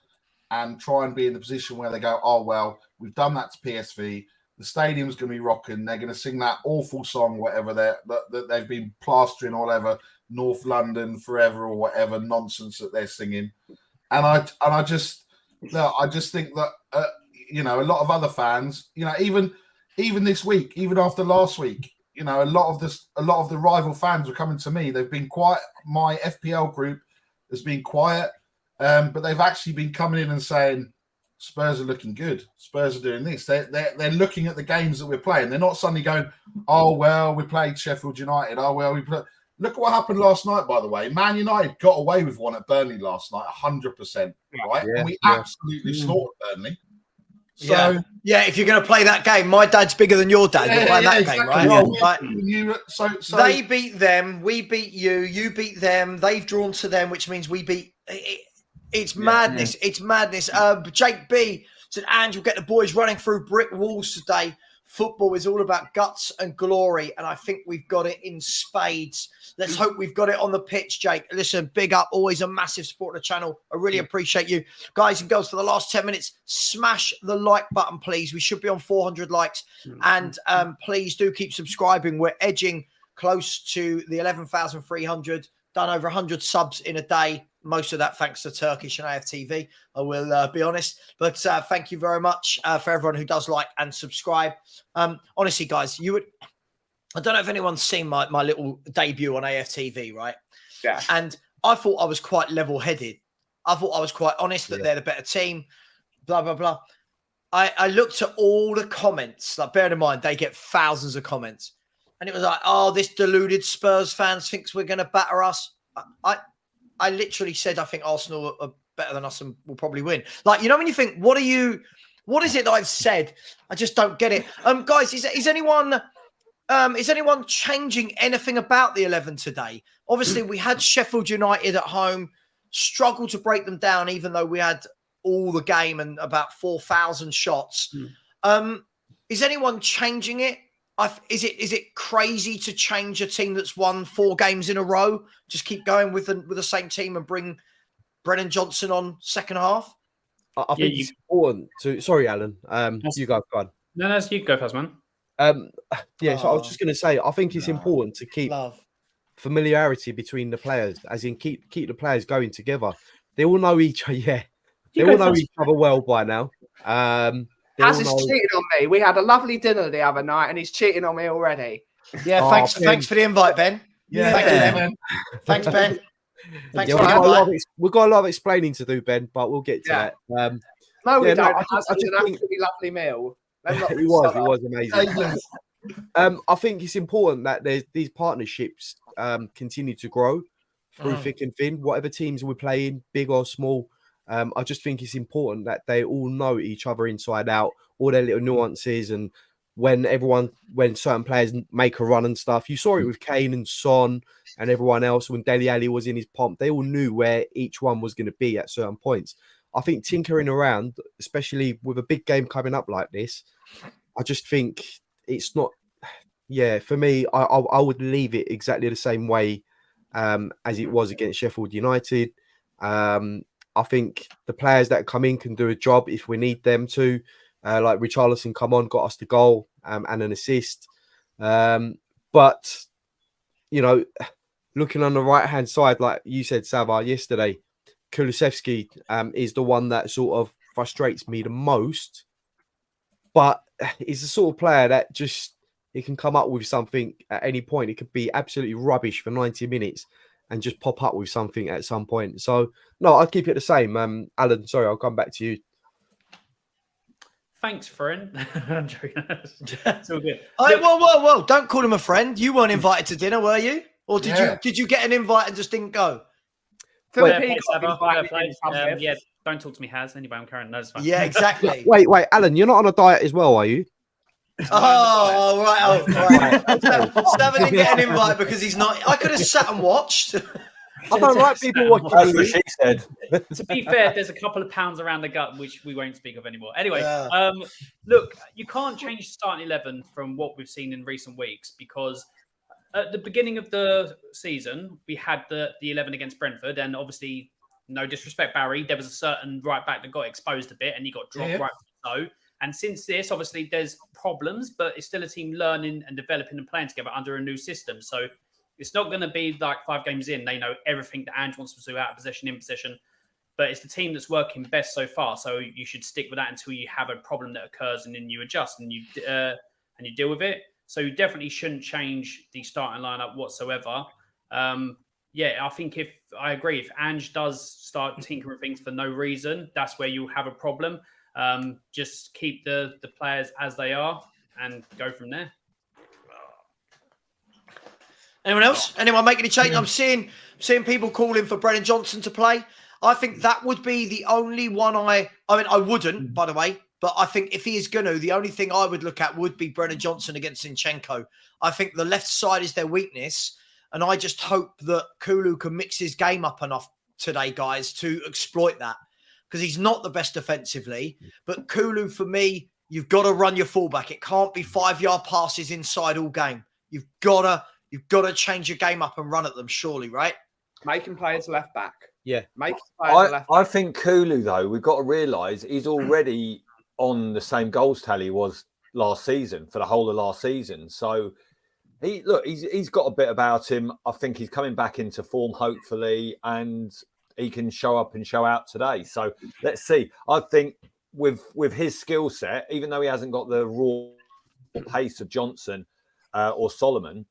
and try and be in the position where they go, oh, well, we've done that to PSV. The stadium's going to be rocking. They're going to sing that awful song, whatever that they've been plastering all over North London forever or whatever nonsense that they're singing. And I just think that, a lot of other fans, even this week, even after last week, a lot of the rival fans were coming to me. They've been quiet. My FPL group has been quiet, but they've actually been coming in and saying, Spurs are looking good. Spurs are doing this. They're looking at the games that we're playing. They're not suddenly going, oh, well, we played Sheffield United. Oh, well, we played. Look at what happened last night, by the way. Man United got away with one at Burnley last night, 100%, right? Yeah, and we yeah. absolutely slaughtered Burnley. So, yeah, if you're going to play that game, my dad's bigger than your dad. We're playing that game, right? Well, so they beat them, we beat you, you beat them, they've drawn to them, which means we beat. It's madness. It's madness. Jake B said, Ange will get the boys running through brick walls today. Football is all about guts and glory, and I think we've got it in spades. Let's hope we've got it on the pitch, Jake. Listen, big up. Always a massive support of the channel. I really appreciate you. Guys and girls, for the last 10 minutes, smash the like button, please. We should be on 400 likes. And please do keep subscribing. We're edging close to the 11,300. Done over 100 subs in a day. Most of that thanks to Turkish and AFTV, I will be honest. But thank you very much for everyone who does like and subscribe. Honestly, guys, I don't know if anyone's seen my little debut on AFTV, right? Yeah. And I thought I was quite level-headed. I thought I was quite honest that they're the better team, blah, blah, blah. I looked at all the comments. Like, bear in mind, they get thousands of comments. And it was like, oh, this deluded Spurs fans thinks we're going to batter us. I literally said, I think Arsenal are better than us and will probably win. Like, you know, when you think, what is it that I've said? I just don't get it. Guys, is anyone changing anything about the 11 today? Obviously, we had Sheffield United at home, struggled to break them down, even though we had all the game and about 4,000 shots. Is anyone changing it? Is it crazy to change a team that's won 4 games in a row? Just keep going with the same team and bring Brennan Johnson on second half? I think it's important to. Sorry, Alan. You go on. No, you go first, man. So I was just going to say, I think it's important to keep familiarity between the players, as in keep the players going together. They all know each other. Yeah, they all know each other well by now. Has cheated on me. We had a lovely dinner the other night, and he's cheating on me already. Yeah, thanks for the invite, Ben. yeah, Thanks, Ben. Thanks Yeah, for the invite. we've got a lot of explaining to do, Ben, but we'll get to that. No, we Yeah, don't. no, It was an absolutely lovely meal. It was amazing. I think it's important that these partnerships continue to grow through thick and thin. Whatever teams we're playing, big or small, I just think it's important that they all know each other inside out, all their little nuances, and when certain players make a run and stuff. You saw it with Kane and Son and everyone else when Dele Alli was in his pomp. They all knew where each one was going to be at certain points. I think tinkering around, especially with a big game coming up like this, I just think it's not. Yeah, for me, I would leave it exactly the same way as it was against Sheffield United. I think the players that come in can do a job if we need them to. Like Richarlison come on, got us the goal and an assist. But, you know, looking on the right-hand side, like you said, Savva, yesterday, Kulusevski is the one that sort of frustrates me the most. But he's the sort of player that he can come up with something at any point. It could be absolutely rubbish for 90 minutes and just pop up with something at some point. So, no, I'll keep it the same. Alan, sorry, I'll come back to you. Thanks, friend. I'm joking. It's all good. Whoa. Don't call him a friend. You weren't invited to dinner, were you? Or did you get an invite and just didn't go? Fair play, Savva. Yeah, don't talk to me, Has. Anybody I'm current knows. Yeah, exactly. Wait, Alan, you're not on a diet as well, are you? Oh, right. Savva didn't get an invite because he's not. I could have sat and watched. I don't like people watching. That's what she said. To be fair, there's a couple of pounds around the gut, which we won't speak of anymore. Anyway, look, you can't change the starting 11 from what we've seen in recent weeks, because at the beginning of the season, we had the 11 against Brentford, and obviously, no disrespect, Barry, there was a certain right back that got exposed a bit, and he got dropped right so. And since this, obviously, there's problems, but it's still a team learning and developing and playing together under a new system. So it's not going to be like 5 games in, they know everything that Ange wants to do out of possession, in possession. But it's the team that's working best so far. So you should stick with that until you have a problem that occurs, and then you adjust and you deal with it. So you definitely shouldn't change the starting lineup whatsoever. I think I agree. If Ange does start tinkering things for no reason, that's where you'll have a problem. Just keep the players as they are and go from there. Anyone else? Anyone make any change? I'm seeing people calling for Brennan Johnson to play. I think that would be the only one I wouldn't, by the way, but I think if he is going to, the only thing I would look at would be Brennan Johnson against Zinchenko. I think the left side is their weakness, and I just hope that Kulu can mix his game up enough today, guys, to exploit that, because he's not the best defensively. But Kulu, for me, you've got to run your fullback. It can't be 5-yard passes inside all game. You've got to change your game up and run at them, surely, right? Make him play as left back. Yeah. I think Kulu, though, we've got to realise he's already on the same goals tally he was last season for the whole of last season. So he's got a bit about him. I think he's coming back into form, hopefully, and he can show up and show out today. So let's see. I think with his skill set, even though he hasn't got the raw pace of Johnson or Solomon,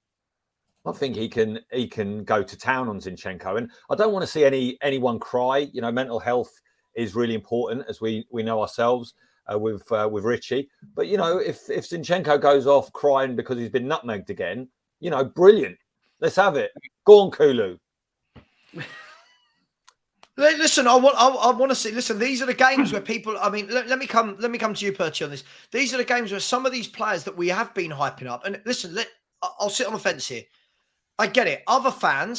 I think he can go to town on Zinchenko. And I don't want to see anyone cry. You know, mental health is really important, as we know ourselves with Richie. But, you know, if Zinchenko goes off crying because he's been nutmegged again, you know, brilliant. Let's have it. Go on, Kulu. Listen, I want to see. Listen, these are the games where people. I mean, let me come to you, Percy, on this. These are the games where some of these players that we have been hyping up. And listen, I'll sit on the fence here. I get it. Other fan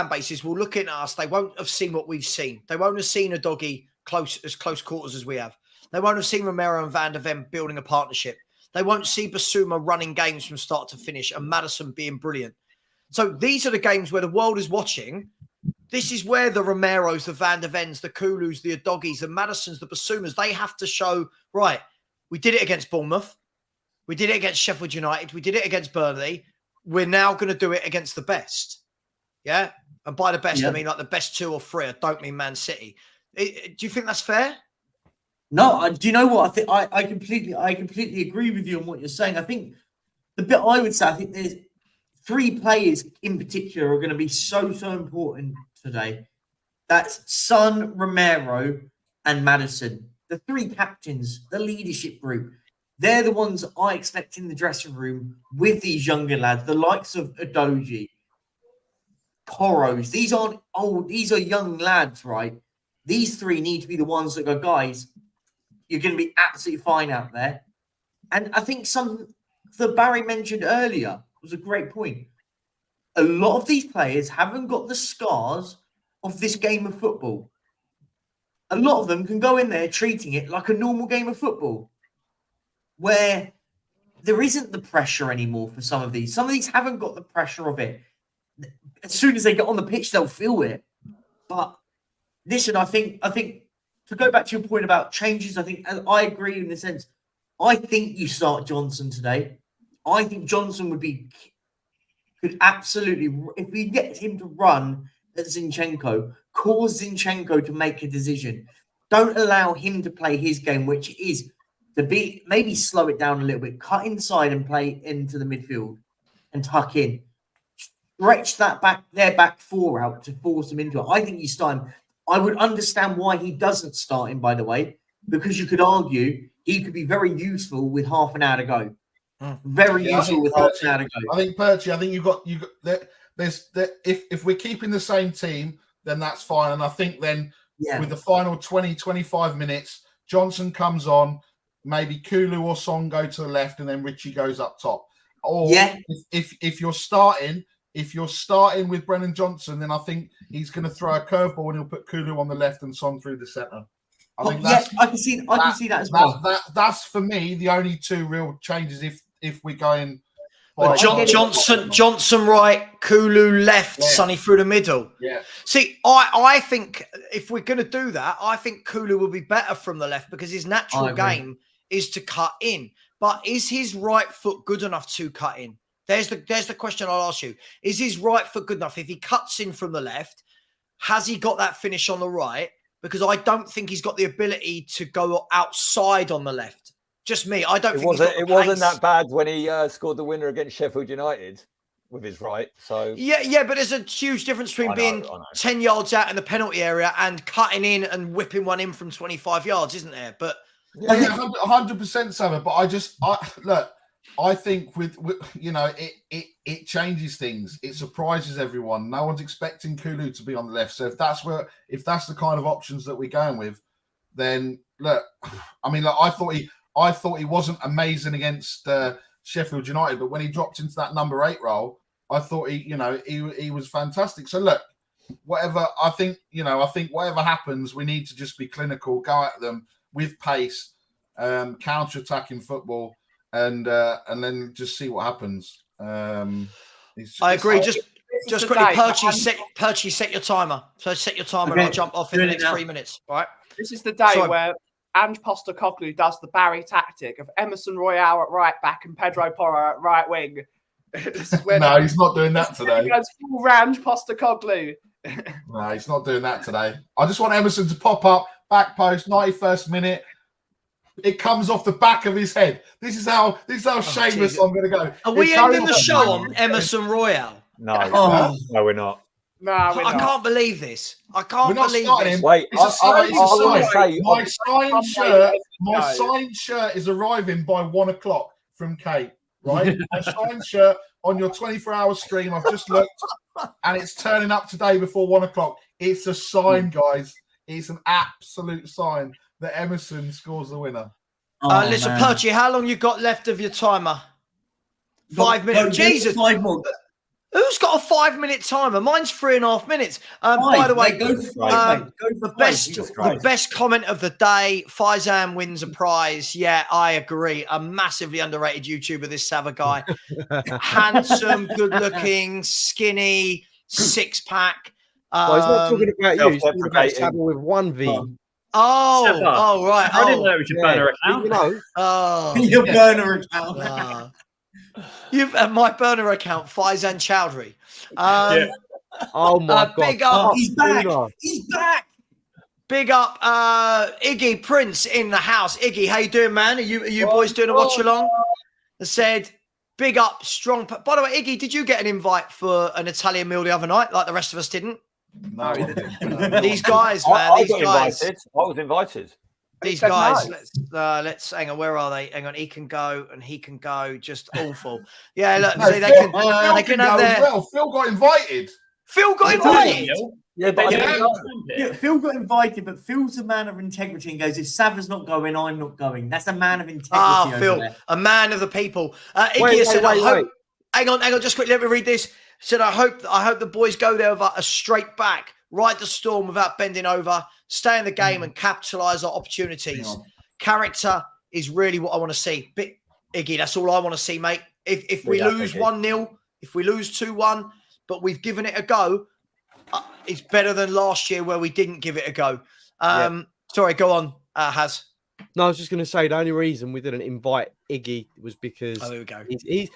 bases will look at us. They won't have seen what we've seen. They won't have seen a doggy close quarters as we have. They won't have seen Romero and Van der Ven building a partnership. They won't see Basuma running games from start to finish and Maddison being brilliant. So these are the games where the world is watching. This is where the Romeros, the Van der Vens, the Kulus, the Adogis, the Maddisons, the Basumas, they have to show, right, we did it against Bournemouth. We did it against Sheffield United. We did it against Burnley. We're now going to do it against the best. Yeah? And by the best, I mean like the best 2 or 3. I don't mean Man City. Do you think that's fair? No, do you know what? I think I completely agree with you on what you're saying. I think the bit I would say, I think there's 3 players in particular are going to be so important today. That's Son, Romero, and Maddison. The 3 captains, the leadership group. They're the ones I expect in the dressing room with these younger lads, the likes of Adoji, Koros. These aren't old, these are young lads, right? These 3 need to be the ones that go, guys, you're going to be absolutely fine out there. And I think that Barry mentioned earlier was a great point. A lot of these players haven't got the scars of this game of football. A lot of them can go in there treating it like a normal game of football, where there isn't the pressure anymore for some of these. Some of these haven't got the pressure of it. As soon as they get on the pitch, they'll feel it. But listen, I think to go back to your point about changes, I agree in the sense, I think you start Johnson today. I think Johnson could absolutely, if we get him to run at Zinchenko, cause Zinchenko to make a decision. Don't allow him to play his game, which is to be maybe slow it down a little bit, cut inside and play into the midfield and tuck in. Stretch their back 4 out to force him into it. I think you start him. I would understand why he doesn't start him, by the way, because you could argue he could be very useful with half an hour to go. Very useful with half an hour to go. I think Percy, you've got if we're keeping the same team, then that's fine. And I think then with the final 20, 25 minutes, Johnson comes on, maybe Kulu or Song go to the left, and then Richie goes up top. Or if you're starting with Brennan Johnson, then I think he's going to throw a curveball and he'll put Kulu on the left and Song through the centre. I think I can see that as well. That's for me the only 2 real changes if we're going. Johnson right, Kulu left, Sonny through the middle. Yeah. See, I think if we're going to do that, I think Kulu will be better from the left because his natural game is to cut in. But is his right foot good enough to cut in? There's the question I'll ask you. Is his right foot good enough? If he cuts in from the left, has he got that finish on the right? Because I don't think he's got the ability to go outside on the left. Just me. I don't think it wasn't that bad when he scored the winner against Sheffield United with his right. So yeah, but there's a huge difference between being 10 yards out in the penalty area and cutting in and whipping one in from 25 yards, isn't there? But Yeah, 100%, Savva. But I think with it changes things. It surprises everyone. No one's expecting Kulu to be on the left. So if that's the kind of options that we're going with, then look, I thought he wasn't amazing against Sheffield United, but when he dropped into that number 8 role, I thought he was fantastic. So look, I think whatever happens, we need to just be clinical, go at them with pace, counter-attacking football, and then just see what happens. I agree. Just quickly, Perchy, set your timer. So set your timer, and I'll jump off in the next 3 minutes. All right. This is the day where Ange Postecoglou does the Barry tactic of Emerson Royale at right back and Pedro Porro at right wing. No, he's not doing that today. He goes full Ange Postecoglou. No, he's not doing that today. I just want Emerson to pop up, back post, 91st minute. It comes off the back of his head. This is how shameless I'm going to go. Are we ending the show on Emerson Royale? No, no, we're not. No, I can't believe this. I can't believe this. Wait, my No. signed shirt is arriving by 1 o'clock from Kate. Right, my signed shirt on your 24-hour stream. I've just looked, and it's turning up today before 1 o'clock. It's a sign, guys. It's an absolute sign that Emerson scores the winner. Listen, Perchy, how long you got left of your timer? 5 minutes. Jesus. 5 more. Who's got a 5-minute timer? Mine's 3.5 minutes. By the way, the best comment of the day, Faizan wins a prize. Yeah, I agree. A massively underrated YouTuber, this Savva guy. Handsome, good-looking, skinny, six-pack. Well, he's not talking about you. He's talking about Savva with 1V. Oh, right. I didn't know it was your burner account. You know. Your burner account. You've my burner account, Faizan Chowdhury. Oh my God! Big up, He's back. He's back. Big up, Iggy Prince in the house. Iggy, how you doing, man? Are you boys doing a watch along? I said, big up, strong. By the way, Iggy, did you get an invite for an Italian meal the other night, like the rest of us didn't? No, I didn't. These guys, man. I These guys. I was invited. These guys, let's hang on. Where are they? Hang on. He can go and he can go. Just awful. Yeah, look, see, they can have their. Well, Phil got invited. Phil got invited. Phil got invited, but Phil's a man of integrity and goes, if Savva's not going, I'm not going. That's a man of integrity. Phil, a man of the people. Iggy said, wait. Hang on, just quickly, let me read this. Said, I hope the boys go there with a straight back, ride the storm without bending over, stay in the game and capitalise on opportunities. Character is really what I want to see. But Iggy, that's all I want to see, mate. If we lose 1-0, if we lose 2-1, but we've given it a go, it's better than last year where we didn't give it a go. Sorry, go on, Haz. No, I was just going to say the only reason we didn't invite Iggy was because there we go. He's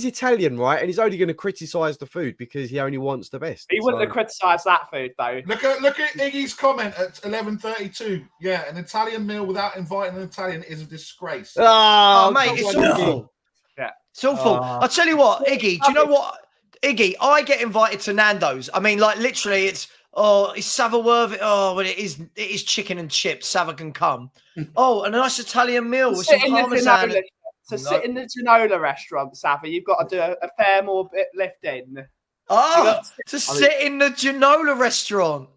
Italian, right? And he's only going to criticise the food because he only wants the best. He wouldn't have criticised that food though. Look at Iggy's comment at 11:32. Yeah, an Italian meal without inviting an Italian is a disgrace. Oh mate, it's awful. Yeah, it's awful. I'll tell you what, Iggy. Do you know what, Iggy? I get invited to Nando's. I mean, like literally, it's. Oh, is Savva worth it? Oh, but it is chicken and chips. Savva can come. Oh, and a nice Italian meal with some parmesan. Sit in the Ginola restaurant, Savva, you've got to do a fair more bit lifting. Oh, sit in the Ginola restaurant.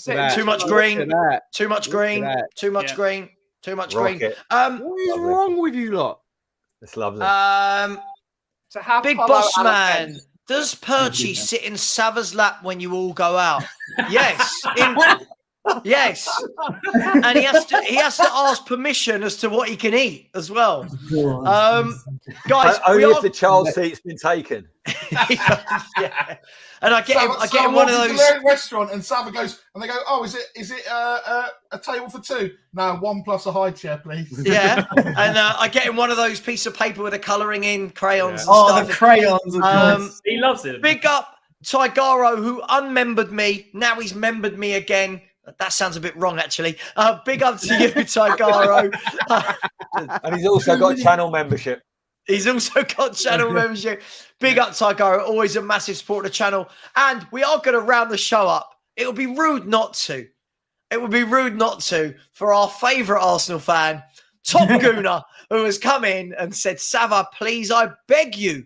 Yeah, too much green. Too much green. Too much green. Too much green. What is wrong with you lot? It's lovely. Big boss man. Does Perchy sit in Savva's lap when you all go out? Yes. Yes. And he has to ask permission as to what he can eat as well. Guys, only if the child seat's been taken. Yeah. And I get him one of those restaurant, and Savva goes, and they go, "Oh, is it a table for two? No, one plus a high chair, please." Yeah, and I get him one of those piece of paper with the colouring in crayons. Yeah. And stuff. The crayons. He loves it. Big up Tigaro, who unmembered me. Now he's membered me again. That sounds a bit wrong, actually. Big up to you, Tigaro. And he's also got channel membership. He's also got channel membership. Big up, Tigaro. Always a massive supporter of the channel. And we are going to round the show up. It would be rude not to. it would be rude not to for our favourite Arsenal fan, Top Gooner, who has come in and said, Savva, please, I beg you,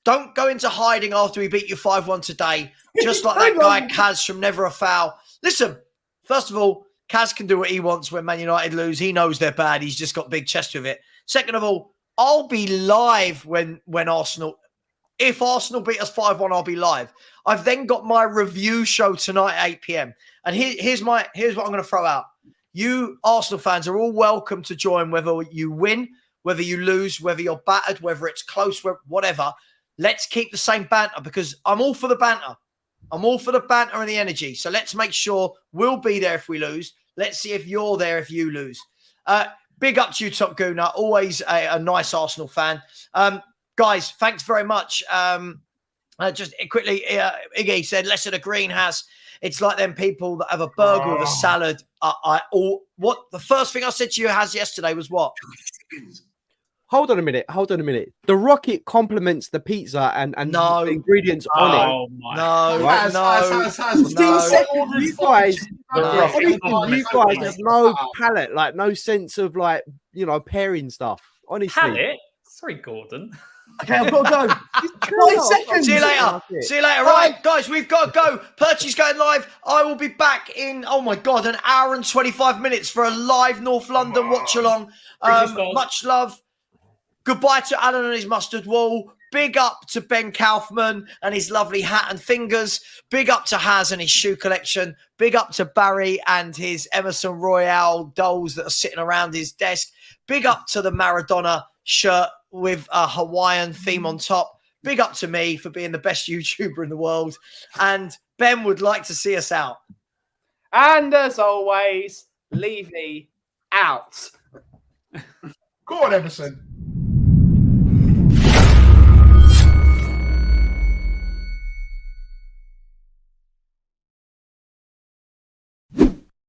don't go into hiding after we beat you 5-1 today, just like that guy Kaz from Never a Foul. Listen, first of all, Kaz can do what he wants when Man United lose. He knows they're bad. He's just got big chest with it. Second of all, I'll be live when Arsenal... If Arsenal beat us 5-1, I'll be live. I've then got my review show tonight at 8 p.m. And here's what I'm going to throw out. You Arsenal fans are all welcome to join, whether you win, whether you lose, whether you're battered, whether it's close, whatever. Let's keep the same banter because I'm all for the banter. I'm all for the banter and the energy. So let's make sure we'll be there if we lose. Let's see if you're there if you lose. Big up to you, Top Gooner. Always a nice Arsenal fan. Guys, thanks very much. Just quickly, Iggy said, less of the greenhouse. It's like them people that have a burger with a salad. What the first thing I said to you yesterday was what? Hold on a minute. The rocket complements the pizza and the ingredients on it. No. You guys have no palate, like no sense of like, pairing stuff. Honestly. Palate? Sorry, Gordon. Okay, I've got to go. 5 seconds. See you later. Right, guys, we've got to go. Perchy's going live. I will be back in, oh my God, an hour and 25 minutes for a live North London watch along. Much love. Goodbye to Alan and his mustard wall. Big up to Ben Kaufman and his lovely hat and fingers. Big up to Haz and his shoe collection. Big up to Barry and his Emerson Royale dolls that are sitting around his desk. Big up to the Maradona shirt with a Hawaiian theme on top. Big up to me for being the best YouTuber in the world. And Ben would like to see us out. And as always, Levy out. Go on, Emerson.